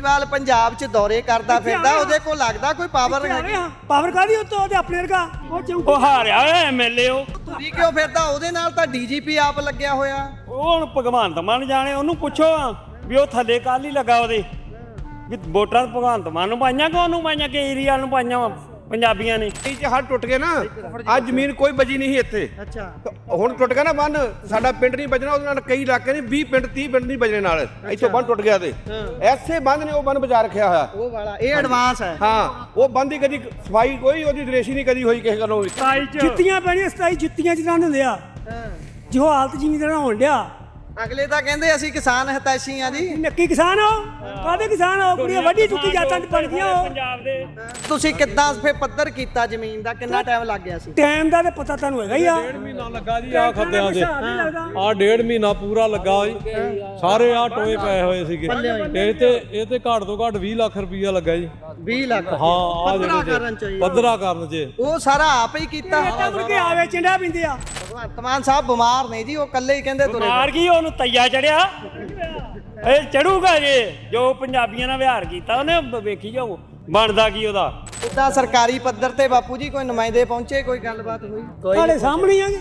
ਕੇਜਰੀਵਾਲ ਪੰਜਾਬ 'ਚ ਦੌਰੇ ਕਰਦਾ ਫਿਰਦਾ, ਉਹਦੇ ਕੋਲ ਲੱਗਦਾ ਕੋਈ ਪਾਵਰ ਹੈਗੀ? ਪਾਵਰ ਕਾਦੀ ਉੱਤੋਂ ਉਹਦੇ ਆਪਣੇ ਵਰਗਾ ਉਹ ਹਾਰਿਆ ਹੋਇਆ ਐਮਐਲਏ ਉਹ ਤੁਸੀਂ ਕਿਉਂ ਫਿਰਦਾ? ਉਹਦੇ ਨਾਲ ਤਾਂ ਡੀਜੀਪੀ ਆਪ ਲੱਗਿਆ ਹੋਇਆ। ਉਹ ਹੁਣ ਭਗਵੰਤ ਮਾਨ ਜਾਣੇ, ਉਹਨੂੰ ਪੁੱਛੋ ਵੀ ਉਹ ਥੱਲੇ ਕੱਲ ਹੀ ਲੱਗਾ ਉਹਦੇ ਵੀ ਵੋਟਾਂ ਭਗਵੰਤ ਮਾਨ ਨੂੰ ਪਾਈਆਂ ਕਿ ਉਹਨੂੰ ਪਾਈਆਂ, ਕੇਜਰੀਵਾਲ ਨੂੰ ਪਾਈਆਂ ਵਾ ਪੰਜਾਬੀਆਂ ਨੇ। ਹੜ ਟੁੱਟ ਗਏ ਨਾ, ਅੱਜ ਜ਼ਮੀਨ ਕੋਈ ਬਚੀ ਨਹੀਂ ਸੀ ਇੱਥੇ। ਅੱਛਾ, ਹੁਣ ਟੁੱਟ ਗਿਆ ਨਾ ਬੰਨ, ਸਾਡਾ ਪਿੰਡ ਨਹੀਂ ਬਚਣਾ, ਉਹਦੇ ਨਾਲ ਕਈ ਇਲਾਕੇ ਨੇ 20 ਪਿੰਡ 30 ਪਿੰਡ ਨਹੀਂ ਬਚਣੇ ਨਾਲ। ਇੱਥੋਂ ਬੰਨ ਟੁੱਟ ਗਿਆ ਤੇ ਐਸੇ ਬੰਨ ਨੇ ਉਹ ਬੰਨ ਬਚਾ ਰੱਖਿਆ ਹੋਇਆ। ਉਹ ਵਾਲਾ ਇਹ ਐਡਵਾਂਸ ਹੈ। ਹਾਂ, ਉਹ ਬੰਨ ਦੀ ਕਦੀ ਸਫਾਈ ਕੋਈ ਉਹਦੀ ਦਰੇਸ਼ੀ ਨਹੀਂ ਕਦੀ ਹੋਈ ਕਿਸੇ ਗੱਲੋਂ ਵੀ। ਜੁੱਤੀਆਂ ਪੈਣੀਆਂ 27 ਜੁੱਤੀਆਂ ਜਿਹਾਂ ਹੁੰਦੇ ਆ ਜੋ ਹਾਲਤ ਜਿਵੇਂ ਦਾ ਹੋਣ ਡਿਆ। ਅਗਲੇ ਤਾਂ ਕਹਿੰਦੇ ਅਸੀਂ ਕਿਸਾਨ ਹਿਤੈਸ਼ੀ ਆ ਜੀ। ਨੱਕੀ ਕਿਸਾਨ ਹੋ, ਕਾਹਦੇ ਕਿਸਾਨ ਹੋ? ਕੁੜੀਆਂ ਵੱਡੀ ਚੁੱਕੀ ਜਾਤਾਂ ਚ ਬਣ ਗਈਆਂ ਹੋ। ਪੰਜਾਬ ਦੇ ਤੁਸੀਂ ਕਿੱਦਾਂ ਫੇ ਪੱਧਰ ਕੀਤਾ ਜ਼ਮੀਨ ਦਾ? ਕਿੰਨਾ ਟਾਈਮ ਲੱਗ ਗਿਆ ਸੀ? ਟਾਈਮ ਦਾ ਤੇ ਪਤਾ ਤੁਹਾਨੂੰ ਹੈਗਾ ਹੀ ਆ। 1.5 ਮਹੀਨਾ ਲੱਗਾ ਜੀ ਆ ਖੱਦਿਆਂ ਦੇ। ਆ 1.5 ਮਹੀਨਾ ਪੂਰਾ ਲੱਗਾ ਜੀ, ਸਾਰੇ ਆ ਟੋਏ ਪਏ ਹੋਏ ਸੀਗੇ। ਇਹ ਤੇ ਘੱਟ ਤੋਂ ਘੱਟ 20 ਲੱਖ ਰੁਪਈਆ ਲੱਗਾ ਜੀ। 20 ਲੱਖ? ਹਾਂ, ਆ ਪੱਧਰਾ ਕਰਨ ਚ ਜੀ। ਪੱਧਰਾ ਕਰਨ ਚ ਉਹ ਸਾਰਾ ਆਪ ਹੀ ਕੀਤਾ? ਤਾਂ ਮੁੜ ਕੇ ਆਵੇ ਚਿੰਡਾ ਪਿੰਦੇ ਆ। ਭਗਵੰਤ ਮਾਨ ਸਾਹਿਬ ਬਿਮਾਰ ਨੇ ਜੀ, ਉਹ ਇਕੱਲੇ ਹੀ ਕਹਿੰਦੇ ਤੁਰੇ। ਮਾਰ ਗਈ ਉਹਨੂੰ ਤਈਆ ਚੜਿਆ, ਇਹ ਚੜੂਗਾ ਜੇ ਜੋ ਪੰਜਾਬੀਆਂ ਨਾਲ ਵਿਹਾਰ ਕੀਤਾ ਉਹਨੇ। ਵੇਖੀ ਜਾਓ ਬਣਦਾ ਕੀ ਉਹਦਾ। ਕਿੱਦਾਂ ਸਰਕਾਰੀ ਪੱਧਰ ਤੇ ਬਾਪੂ ਜੀ ਕੋਈ ਨੁਮਾਇੰਦੇ ਪਹੁੰਚੇ, ਕੋਈ ਗੱਲਬਾਤ ਹੋਈ? ਤੁਹਾਡੇ ਸਾਹਮਣੇ ਹੀ ਆਗੇ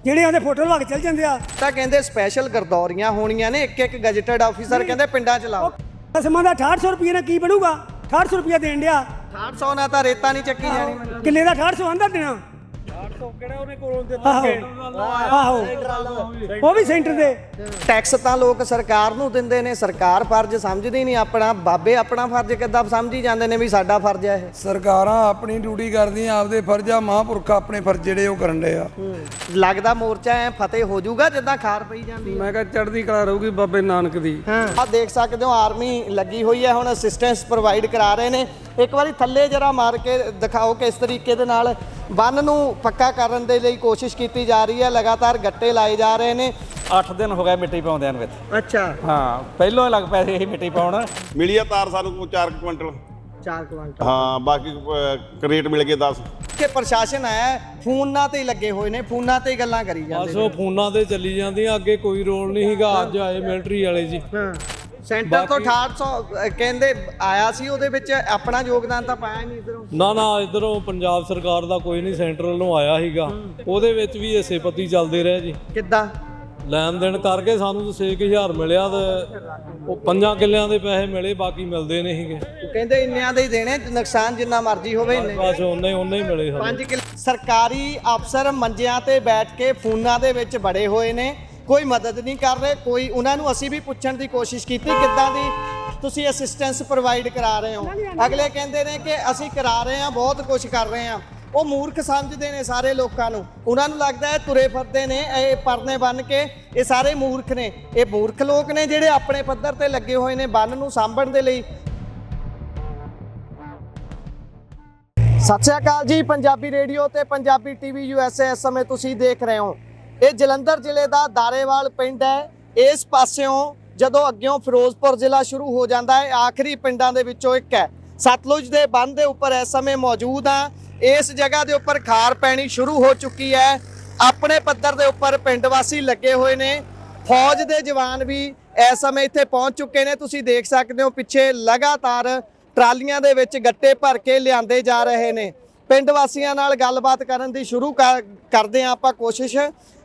ਜਿਹੜੇ ਉਹਦੇ ਫੋਟੋ ਲਵਾ ਕੇ ਚੱਲ ਜਾਂਦੇ ਆ। ਤਾਂ ਕਹਿੰਦੇ ਸਪੈਸ਼ਲ ਗਰਦੌਰੀਆਂ ਹੋਣੀਆਂ ਨੇ, ਇੱਕ ਗੈਜਟਡ ਆਫੀਸਰ ਕਹਿੰਦੇ ਪਿੰਡਾਂ 'ਚ ਲਾਓ। ਕਸਮਾਂ ਦਾ 6800 ਰੁਪਏ ਨਾਲ ਕੀ ਬਣੂਗਾ? 6800 ਰੁਪਏ ਦੇਣ ਡਿਆ। 6800 ਨਾਲ ਤਾਂ ਰੇਤਾ ਨਹੀਂ ਚੱਕੀ ਜਾਣੀ। ਕਿੰਨੇ ਦਾ 6800 ਆਂਦਾ ਦੇਣਾ? 800 ਕਿਹੜਾ ਉਹਨੇ ਕੋਲੋਂ ਦਿੱਤਾ? ਆਹੋ, ਉਹ ਵੀ ਸੈਂਟਰ ਦੇ। ਟੈਕਸ ਤਾਂ ਲੋਕ ਸਰਕਾਰ ਨੂੰ ਦਿੰਦੇ ਨੇ, ਸਰਕਾਰ ਫਰਜ਼ ਸਮਝਦੀ ਨਹੀਂ ਆਪਣਾ। ਬਾਬੇ ਆਪਣਾ ਫਰਜ਼ ਕਿੱਦਾਂ ਸਮਝੀ ਜਾਂਦੇ ਨੇ ਵੀ ਸਾਡਾ ਫਰਜ਼ ਹੈ ਇਹ? ਸਰਕਾਰਾਂ ਆਪਣੀ ਡਿਊਟੀ ਕਰਦੀਆਂ, ਆਪਦੇ ਫਰਜ਼ ਆ। ਮਹਾਂਪੁਰਖ ਆਪਣੇ ਫਰਜ਼ ਜਿਹੜੇ ਉਹ ਕਰਨ ਦੇ ਆ। ਲੱਗਦਾ ਮੋਰਚਾ ਐ ਫਤਿਹ ਹੋ ਜਾਊਗਾ ਜਿੱਦਾਂ ਖਾਰ ਪਈ ਜਾਂਦੀ ਹੈ। ਮੈਂ ਕਿਹਾ ਚੜ੍ਹਦੀ ਕਲਾ ਰਹੂਗੀ ਬਾਬੇ ਨਾਨਕ ਦੀ। ਆਹ ਦੇਖ ਸਕਦੇ ਹੋ ਆਰਮੀ ਲੱਗੀ ਹੋਈ ਹੈ, ਹੁਣ ਅਸਿਸਟੈਂਸ ਪ੍ਰੋਵਾਈਡ ਕਰਾ ਰਹੇ ਨੇ। ਇੱਕ ਵਾਰੀ ਥੱਲੇ ਜਰਾ ਮਾਰ ਕੇ ਦਿਖਾਓ ਕਿਸ ਤਰੀਕੇ ਦੇ ਨਾਲ ਬੰਨ ਨੂੰ ਪੱਕਾ ਕਰਨ ਦੇ ਲਈ ਕੋਸ਼ਿਸ਼ ਕੀਤੀ ਜਾ ਰਹੀ ਹੈ। ਲਗਾਤਾਰ ਗੱਟੇ ਲਾਏ ਜਾ ਰਹੇ ਨੇ। 8 ਦਿਨ ਹੋ ਗਏ ਮਿੱਟੀ ਪਾਉਂਦਿਆਂ ਨੂੰ ਇੱਥੇ। ਅੱਛਾ, ਹਾਂ, ਪਹਿਲੋਂ ਹੀ ਲੱਗ ਪਏ ਸੀ ਇਹ ਮਿੱਟੀ ਪਾਉਣ। ਮਿਲੀ ਆ ਤਾਰ ਸਾਨੂੰ 4 ਕੁਇੰਟਲ। 4 ਕੁਇੰਟਲ? ਹਾਂ, ਬਾਕੀ ਕਰੇਟ ਮਿਲ ਗਏ 10। ਕਿ ਪ੍ਰਸ਼ਾਸਨ ਹੈ ਫੋਨਾਂ ਤੇ ਹੀ ਲੱਗੇ ਹੋਏ ਨੇ, ਫੋਨਾਂ ਤੇ ਹੀ ਗੱਲਾਂ ਕਰੀ ਬਸ ਜਾਂਦੇ ਉਹ ਫੋਨਾਂ ਤੇ ਚੱਲੀ ਜਾਂਦੀਆਂ, ਅੱਗੇ ਕੋਈ ਰੋਲ ਨਹੀਂ ਸੀਗਾ। ਅੱਜ ਆਏ ਮਿਲਟਰੀ ਵਾਲੇ ਜੀ। ਹਾਂ, ਸੈਂਟਰ ਤੋਂ 6800 ਕਹਿੰਦੇ ਆਇਆ ਸੀ, ਉਹਦੇ ਵਿੱਚ ਆਪਣਾ ਯੋਗਦਾਨ ਤਾਂ ਪਾਇਆ ਨਹੀਂ ਇਧਰੋਂ। ਨਾ ਇਧਰੋਂ ਪੰਜਾਬ ਸਰਕਾਰ ਦਾ ਕੋਈ ਨਹੀਂ, ਸੈਂਟਰਲ ਨੂੰ ਆਇਆ ਸੀਗਾ। ਉਹਦੇ ਵਿੱਚ ਵੀ ਹਿੱਸੇ ਪੱਤੀ ਚੱਲਦੇ ਰਹੇ ਜੀ। ਕਿੱਦਾਂ? ਲੈਣ ਦੇਣ ਕਰਕੇ ਸਾਨੂੰ ਤਾਂ 6000 ਮਿਲਿਆ ਤੇ ਉਹ 5 ਕਿੱਲਿਆਂ ਦੇ ਪੈਸੇ ਮਿਲੇ, ਬਾਕੀ ਮਿਲਦੇ ਨਹੀਂ ਸੀਗੇ। ਉਹ ਕਹਿੰਦੇ ਇੰਨਿਆਂ ਦੇ ਹੀ ਦੇਣੇ, ਨੁਕਸਾਨ ਜਿੰਨਾ ਮਰਜ਼ੀ ਹੋਵੇ ਇੰਨੇ। ਬਸ ਉਹਨੇ ਹੀ ਮਿਲੇ ਸਾਨੂੰ। 5 ਕਿੱਲੇ। ਸਰਕਾਰੀ ਅਫਸਰ ਮੰਜਿਆਂ ਤੇ ਬੈਠ ਕੇ ਫੋਨਾਂ ਦੇ ਵਿੱਚ ਬੜੇ ਹੋਏ ਨੇ, ਕੋਈ ਮਦਦ ਨਹੀਂ ਕਰ ਰਹੇ। ਕੋਈ ਉਹਨਾਂ ਨੂੰ ਅਸੀਂ ਵੀ ਪੁੱਛਣ ਦੀ ਕੋਸ਼ਿਸ਼ ਕੀਤੀ ਕਿੱਦਾਂ ਦੀ ਤੁਸੀਂ ਅਸਿਸਟੈਂਸ ਪ੍ਰੋਵਾਈਡ ਕਰਾ ਰਹੇ ਹੋ। ਅਗਲੇ ਕਹਿੰਦੇ ਨੇ ਕਿ ਅਸੀਂ ਕਰਾ ਰਹੇ ਹਾਂ, ਬਹੁਤ ਕੁਝ ਕਰ ਰਹੇ ਹਾਂ। ਉਹ ਮੂਰਖ ਸਮਝਦੇ ਨੇ ਸਾਰੇ ਲੋਕਾਂ ਨੂੰ। ਉਹਨਾਂ ਨੂੰ ਲੱਗਦਾ ਹੈ ਤੁਰੇ ਫਿਰਦੇ ਨੇ ਇਹ ਪਰਨੇ ਬੰਨ ਕੇ, ਇਹ ਸਾਰੇ ਮੂਰਖ ਨੇ। ਇਹ ਮੂਰਖ ਲੋਕ ਨੇ ਜਿਹੜੇ ਆਪਣੇ ਪੱਧਰ ਤੇ ਲੱਗੇ ਹੋਏ ਨੇ ਬੰਨ ਨੂੰ ਸਾਂਭਣ ਦੇ ਲਈ। ਸਤਿ ਸ਼੍ਰੀ ਅਕਾਲ ਜੀ, ਪੰਜਾਬੀ ਰੇਡੀਓ ਤੇ ਪੰਜਾਬੀ ਟੀਵੀ USA ਇਸ ਸਮੇਂ ਤੁਸੀਂ ਦੇਖ ਰਹੇ ਹੋ। ਇਹ ਜਲੰਧਰ ਜ਼ਿਲ੍ਹੇ ਦਾ ਦਾਰੇਵਾਲ ਪਿੰਡ ਹੈ। ਇਸ ਪਾਸਿਓਂ ਜਦੋਂ ਅੱਗਿਓਂ ਫਿਰੋਜ਼ਪੁਰ ਜ਼ਿਲ੍ਹਾ ਸ਼ੁਰੂ ਹੋ ਜਾਂਦਾ ਹੈ, ਆਖਰੀ ਪਿੰਡਾਂ ਦੇ ਵਿੱਚੋਂ ਇੱਕ ਹੈ। ਸਤਲੁਜ ਦੇ ਬੰਨ੍ਹ ਦੇ ਉੱਪਰ ਇਸ ਸਮੇਂ ਮੌਜੂਦ ਹਾਂ। ਇਸ ਜਗ੍ਹਾ ਦੇ ਉੱਪਰ ਖਾਰ ਪੈਣੀ ਸ਼ੁਰੂ ਹੋ ਚੁੱਕੀ ਹੈ। ਆਪਣੇ ਪੱਧਰ ਦੇ ਉੱਪਰ ਪਿੰਡ ਵਾਸੀ ਲੱਗੇ ਹੋਏ ਨੇ। ਫੌਜ ਦੇ ਜਵਾਨ ਵੀ ਇਸ ਸਮੇਂ ਇੱਥੇ ਪਹੁੰਚ ਚੁੱਕੇ ਨੇ। ਤੁਸੀਂ ਦੇਖ ਸਕਦੇ ਹੋ ਪਿੱਛੇ ਲਗਾਤਾਰ ਟਰਾਲੀਆਂ ਦੇ ਵਿੱਚ ਗੱਟੇ ਭਰ ਕੇ ਲਿਆਂਦੇ ਜਾ ਰਹੇ ਨੇ। ਪਿੰਡ ਵਾਸੀਆਂ ਨਾਲ ਗੱਲਬਾਤ ਕਰਨ ਦੀ ਸ਼ੁਰੂ ਕਰਦੇ ਹਾਂ ਆਪਾਂ ਕੋਸ਼ਿਸ਼,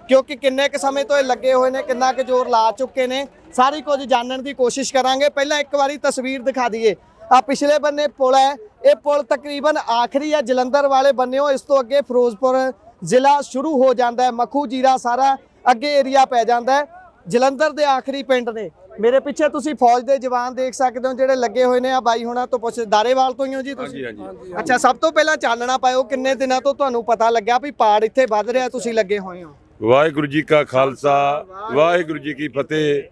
ਕਿਉਂਕਿ ਕਿੰਨੇ ਕੁ ਸਮੇਂ ਤੋਂ ਇਹ ਲੱਗੇ ਹੋਏ ਨੇ, ਕਿੰਨਾ ਕੁ ਜ਼ੋਰ ਲਾ ਚੁੱਕੇ ਨੇ, ਸਾਰੀ ਕੁਝ ਜਾਣਨ ਦੀ ਕੋਸ਼ਿਸ਼ ਕਰਾਂਗੇ। ਪਹਿਲਾਂ ਇੱਕ ਵਾਰੀ ਤਸਵੀਰ ਦਿਖਾ ਦਈਏ। ਆ ਪਿਛਲੇ ਬੰਨੇ ਪੁਲ ਹੈ, ਇਹ ਪੁਲ ਤਕਰੀਬਨ ਆਖਰੀ ਹੈ ਜਲੰਧਰ ਵਾਲੇ ਬੰਨਿਓ। ਇਸ ਤੋਂ ਅੱਗੇ ਫਿਰੋਜ਼ਪੁਰ ਜ਼ਿਲ੍ਹਾ ਸ਼ੁਰੂ ਹੋ ਜਾਂਦਾ ਹੈ, ਮੱਖੂ ਜੀਰਾ ਸਾਰਾ ਅੱਗੇ ਏਰੀਆ ਪੈ ਜਾਂਦਾ ਹੈ। ਜਲੰਧਰ ਦੇ ਆਖਰੀ ਪਿੰਡ ਨੇ। ਮੇਰੇ ਪਿੱਛੇ ਤੁਸੀਂ ਫੌਜ ਦੇ ਜਵਾਨ ਦੇਖ ਸਕਦੇ ਹੋ ਜਿਹੜੇ ਲੱਗੇ ਹੋਏ ਨੇ। ਆ ਬਾਈ ਹੁਣਾਂ ਤੋਂ ਪੁੱਛ, ਦਾਰੇਵਾਲ ਤੋਂ ਹੀ ਹੋ ਜੀ ਤੁਸੀਂ? ਹਾਂਜੀ। ਅੱਛਾ, ਸਭ ਤੋਂ ਪਹਿਲਾਂ ਚਾਨਣਾ ਪਾਇਓ, ਕਿੰਨੇ ਦਿਨਾਂ ਤੋਂ ਤੁਹਾਨੂੰ ਪਤਾ ਲੱਗਿਆ ਵੀ ਪਾੜ ਇੱਥੇ ਵੱਧ ਰਿਹਾ, ਤੁਸੀਂ ਲੱਗੇ ਹੋਏ ਹੋ? ਵਾਹਿਗੁਰੂ ਜੀ ਕਾ ਖਾਲਸਾ, ਵਾਹਿਗੁਰੂ ਜੀ ਕੀ ਫਤਿਹ।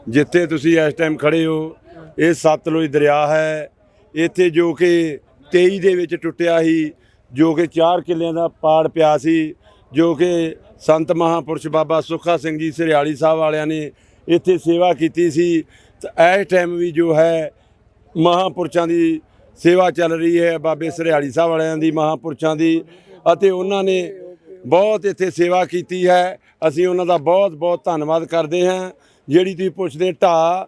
ਜਿੱਥੇ ਤੁਸੀਂ ਇਸ ਟਾਈਮ ਖੜੇ ਹੋ, ਇਹ ਸਤਲੁਜ ਦਰਿਆ ਹੈ। ਇੱਥੇ ਜੋ ਕਿ 23 ਦੇ ਵਿੱਚ ਟੁੱਟਿਆ ਸੀ, ਜੋ ਕਿ 4 ਕਿੱਲਿਆਂ ਦਾ ਪਾੜ ਪਿਆ ਸੀ, ਜੋ ਕਿ ਸੰਤ ਮਹਾਂਪੁਰਸ਼ ਬਾਬਾ ਸੁੱਖਾ ਸਿੰਘ ਜੀ ਸਰਿਆਲੀ ਸਾਹਿਬ ਵਾਲਿਆਂ ਨੇ ਇੱਥੇ ਸੇਵਾ ਕੀਤੀ ਸੀ। ਇਸ ਟਾਈਮ ਵੀ ਜੋ ਹੈ ਮਹਾਂਪੁਰਸ਼ਾਂ ਦੀ ਸੇਵਾ ਚੱਲ ਰਹੀ ਹੈ, ਬਾਬੇ ਸਰਿਆਲੀ ਸਾਹਿਬ ਵਾਲਿਆਂ ਦੀ, ਮਹਾਂਪੁਰਸ਼ਾਂ ਦੀ, ਅਤੇ ਉਹਨਾਂ ਨੇ ਬਹੁਤ ਇੱਥੇ ਸੇਵਾ ਕੀਤੀ ਹੈ। ਅਸੀਂ ਉਹਨਾਂ ਦਾ ਬਹੁਤ ਬਹੁਤ ਧੰਨਵਾਦ ਕਰਦੇ ਹਾਂ। ਜਿਹੜੀ ਤੁਸੀਂ ਪੁੱਛਦੇ ਢਾਹ,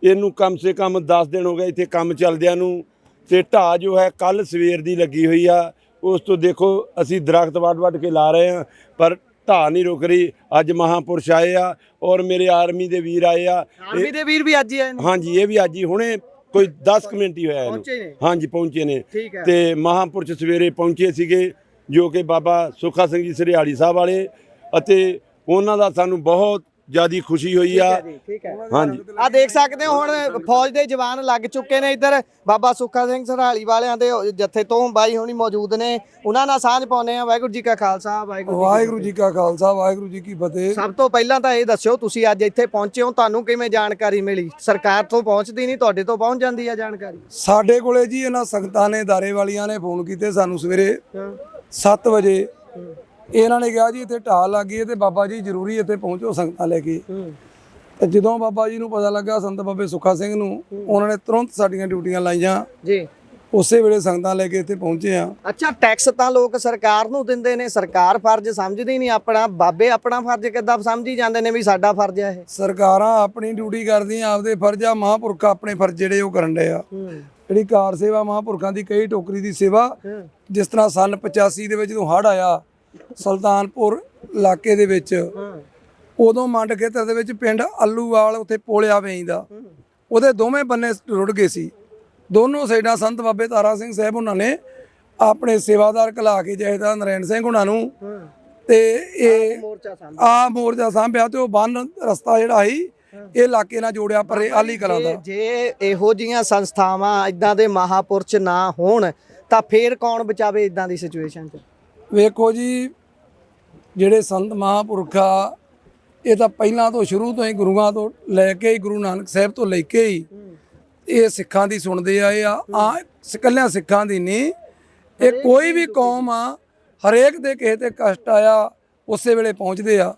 ਇਹਨੂੰ ਕਮ ਸੇ ਕਮ 10 ਦਿਨ ਹੋ ਗਏ ਇੱਥੇ ਕੰਮ ਚੱਲਦਿਆਂ ਨੂੰ। ਤੇ ਢਾਹ ਜੋ ਹੈ ਕੱਲ ਸਵੇਰ ਦੀ ਲੱਗੀ ਹੋਈ ਆ। ਉਸ ਤੋਂ ਦੇਖੋ ਅਸੀਂ ਦਰਖਤ ਵੱਢ ਕੇ ਲਾ ਰਹੇ ਹਾਂ, ਪਰ ਢਾਹ ਨਹੀਂ ਰੁਕ ਰਹੀ। ਅੱਜ ਮਹਾਂਪੁਰਸ਼ ਆਏ ਆ ਔਰ ਮੇਰੇ ਆਰਮੀ ਦੇ ਵੀਰ ਆਏ ਆ। ਆਰਮੀ ਦੇ ਵੀਰ ਵੀ ਅੱਜ ਹੀ ਆਏ ਨੇ? ਹਾਂਜੀ, ਇਹ ਵੀ ਅੱਜ ਹੀ ਹੁਣੇ ਕੋਈ 10 ਕੁ ਮਿੰਟ ਹੀ ਹੋਇਆ ਇਹਨੂੰ। ਪਹੁੰਚੇ ਨੇ? ਹਾਂਜੀ ਪਹੁੰਚੇ ਨੇ। ਠੀਕ ਹੈ। ਤੇ ਮਹਾਂਪੁਰਸ਼ ਸਵੇਰੇ ਪਹੁੰਚੇ ਸੀਗੇ, ਜੋ ਕਿ ਬਾਬਾ ਸੁੱਖਾ ਸਿੰਘ ਜੀ ਸਰਿਆੜੀ ਸਾਹਿਬ ਵਾਲੇ, ਅਤੇ ਉਹਨਾਂ ਦਾ ਸਾਨੂੰ ਬਹੁਤ ਜ਼ਿਆਦੀ ਖੁਸ਼ੀ ਹੋਈ ਆ। ਠੀਕ ਹੈ। ਹਾਂਜੀ, ਆ ਦੇਖ ਸਕਦੇ ਹੋ ਹੁਣ ਫੌਜ ਦੇ ਜਵਾਨ ਲੱਗ ਚੁੱਕੇ ਨੇ। ਇੱਧਰ ਬਾਬਾ ਸੁੱਖਾ ਸਿੰਘ ਸਰਾਲੀ ਵਾਲਿਆਂ ਦੇ ਜੱਥੇ ਤੋਂ ਬਾਈ ਹੁਣੀ ਮੌਜੂਦ ਨੇ, ਉਹਨਾਂ ਨਾਲ ਸਾਂਝ ਪਾਉਂਦੇ ਆ। ਵਾਹਿਗੁਰੂ ਜੀ ਕਾ ਖਾਲਸਾ, ਵਾਹਿਗੁਰੂ ਜੀ ਕਾ ਖਾਲਸਾ, ਵਾਹਿਗੁਰੂ ਜੀ ਕੀ ਫਤਿਹ। ਸਭ ਤੋਂ ਪਹਿਲਾਂ ਤਾਂ ਇਹ ਦੱਸਿਓ, ਤੁਸੀਂ ਅੱਜ ਇੱਥੇ ਪਹੁੰਚੇ ਹੋ, ਤੁਹਾਨੂੰ ਕਿਵੇਂ ਜਾਣਕਾਰੀ ਮਿਲੀ? ਸਰਕਾਰ ਤੋਂ ਪਹੁੰਚਦੀ ਨਹੀਂ, ਤੁਹਾਡੇ ਤੋਂ ਪਹੁੰਚ ਜਾਂਦੀ ਹੈ ਜਾਣਕਾਰੀ? ਸਾਡੇ ਕੋਲੇ ਜੀ ਇਹਨਾਂ ਸੰਗਤਾਂ ਨੇ, ਦਾਰੇ ਵਾਲੀਆਂ ਨੇ ਫੋਨ ਕੀਤੇ ਸਾਨੂੰ ਸਵੇਰੇ 7 ਵਜੇ। ਇਹਨਾਂ ਨੇ ਕਿਹਾ ਜੀ ਇੱਥੇ ਢਾਹ ਲੱਗ ਗਈ ਹੈ ਤੇ ਬਾਬਾ ਜੀ ਜ਼ਰੂਰੀ ਇੱਥੇ ਪਹੁੰਚੋ ਸੰਗਤਾਂ ਲੈ ਕੇ। ਤੇ ਜਦੋਂ ਬਾਬਾ ਜੀ ਨੂੰ ਪਤਾ ਲੱਗਾ, ਸੰਤ ਬਾਬੇ ਸੁੱਖਾ ਸਿੰਘ ਨੂੰ, ਉਹਨਾਂ ਨੇ ਤੁਰੰਤ ਸਾਡੀਆਂ ਡਿਊਟੀਆਂ ਲਾਈਆਂ ਜੀ। ਉਸੇ ਵੇਲੇ ਸੰਗਤਾਂ ਲੈ ਕੇ ਇੱਥੇ ਪਹੁੰਚੇ ਆ। ਅੱਛਾ, ਟੈਕਸ ਤਾਂ ਲੋਕ ਸਰਕਾਰ ਨੂੰ ਦਿੰਦੇ ਨੇ, ਸਰਕਾਰ ਫਰਜ਼ ਸਮਝਦੀ ਨਹੀਂ ਆਪਣਾ। ਬਾਬੇ ਆਪਣਾ ਫਰਜ਼ ਕਿੱਦਾਂ ਸਮਝੀ ਜਾਂਦੇ ਨੇ ਵੀ ਸਾਡਾ ਫਰਜ਼ ਹੈ ਇਹ? ਸਰਕਾਰਾਂ ਆਪਣੀ ਡਿਊਟੀ ਕਰਦੀਆਂ, ਆਪਦੇ ਫਰਜ਼ ਆ। ਮਹਾਂਪੁਰਖ ਆਪਣੇ ਫਰਜ਼ ਜਿਹੜੇ ਉਹ ਕਰਨ ਡਏ ਆ। ਜਿਹੜੀ ਕਾਰ ਸੇਵਾ ਮਹਾਂਪੁਰਖਾਂ ਦੀ ਕਈ ਟੋਕਰੀ ਦੀ ਸੇਵਾ, ਜਿਸ ਤਰ੍ਹਾਂ ਸੰਨ 85 ਦੇ ਵਿੱਚ ਜਦੋਂ ਹੜ੍ਹ ਆਇਆ ਸੁਲਤਾਨਪੁਰ ਇਲਾਕੇ ਦੇ ਵਿੱਚ, ਉਦੋਂ ਮੰਡ ਖੇਤਰ ਦੇ ਵਿੱਚ ਪਿੰਡ ਅੱਲੂਵਾਲ, ਉੱਥੇ ਪੋਲਿਆ ਵੇਈਦਾ, ਉਹਦੇ ਦੋਵੇਂ ਬੰਨੇ ਰੁੜ ਗਏ ਸੀ। ਦੋਨੋਂ ਸਾਈਡਾਂ ਸੰਤ ਬਾਬੇ ਤਾਰਾ ਸਿੰਘ ਸਾਹਿਬ ਉਹਨਾਂ ਨੇ ਆਪਣੇ ਸੇਵਾਦਾਰ ਘਲਾ ਕੇ ਜਥੇਦਾਰ ਨਰੈਣ ਸਿੰਘ ਉਹਨਾਂ ਨੂੰ, ਤੇ ਇਹ ਮੋਰਚਾ ਸਾਂਭਿਆ। ਤੇ ਉਹ ਬੰਨ ਰਸਤਾ ਜਿਹੜਾ ਸੀ ਇਹ ਇਲਾਕੇ ਨਾਲ ਜੋੜਿਆ ਪਰੇ ਆਲੀ ਕਲਾਂ ਦਾ। ਜੇ ਇਹੋ ਜੀਆਂ ਸੰਸਥਾਵਾਂ ਇਦਾਂ ਦੇ ਮਹਾਪੁਰਸ਼ ਨਾ ਹੋਣ ਤਾਂ ਫੇਰ ਕੌਣ ਬਚਾਵੇ ਇਦਾਂ ਦੀ ਸਿਚੁਏਸ਼ਨ 'ਚ? ਵੇਖੋ ਜੀ, ਜਿਹੜੇ ਸੰਤ ਮਹਾਂਪੁਰਖ ਆ, ਇਹ ਤਾਂ ਪਹਿਲਾਂ ਤੋਂ ਸ਼ੁਰੂ ਤੋਂ ਹੀ ਗੁਰੂਆਂ ਤੋਂ ਲੈ ਕੇ ਹੀ, ਗੁਰੂ ਨਾਨਕ ਸਾਹਿਬ ਤੋਂ ਲੈ ਕੇ ਹੀ ਇਹ ਸਿੱਖਾਂ ਦੀ ਸੁਣਦੇ ਆਏ ਆ। ਇਕੱਲਿਆਂ ਸਿੱਖਾਂ ਦੀ ਨਹੀਂ, ਇਹ ਕੋਈ ਵੀ ਕੌਮ ਆ, ਹਰੇਕ ਦੇ ਕਿਸੇ ਤੇ ਕਸ਼ਟ ਆਇਆ ਉਸੇ ਵੇਲੇ ਪਹੁੰਚਦੇ ਆ,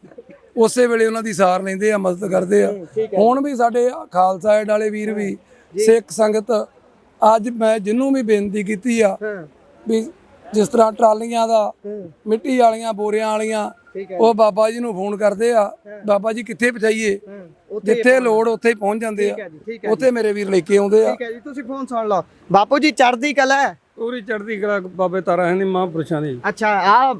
ਉਸੇ ਵੇਲੇ ਉਹਨਾਂ ਦੀ ਸਾਰ ਲੈਂਦੇ ਆ, ਮਦਦ ਕਰਦੇ ਆ। ਹੁਣ ਵੀ ਸਾਡੇ ਖਾਲਸਾ ਏਡ ਵਾਲੇ ਵੀਰ ਵੀ, ਸਿੱਖ ਸੰਗਤ, ਅੱਜ ਮੈਂ ਜਿਹਨੂੰ ਵੀ ਬੇਨਤੀ ਕੀਤੀ ਆ ਵੀ ਜਿਸ ਤਰ੍ਹਾਂ ਟਰਾਲੀਆਂ ਦਾ, ਮਿੱਟੀ ਵਾਲੀਆਂ, ਬੋਰਿਆਂ ਵਾਲੀਆਂ, ਉਹ ਬਾਬਾ ਜੀ ਨੂੰ ਫੋਨ ਕਰਦੇ ਆ, ਬਾਬਾ ਜੀ ਕਿੱਥੇ ਪਹੁੰਚਾਈਏ, ਜਿੱਥੇ ਲੋੜ ਉੱਥੇ ਹੀ ਪਹੁੰਚ ਜਾਂਦੇ ਆ। ਉੱਥੇ ਮੇਰੇ ਵੀਰ ਲੈ ਕੇ ਆਉਂਦੇ ਆ। ਠੀਕ ਹੈ ਜੀ, ਤੁਸੀਂ ਫੋਨ ਸੁਣ ਲਓ। ਬਾਪੂ ਜੀ ਚੜ੍ਹਦੀ ਕਲਾ ਹੈ? ਪੂਰੀ ਚੜ੍ਹਦੀ ਕਲਾ ਬਾਬੇ ਤਾਰਾ ਸਿੰਘ ਦੇ ਮਹਾਂਪੁਰਸ਼ਾਂ ਦੀ। ਅੱਛਾ, ਆ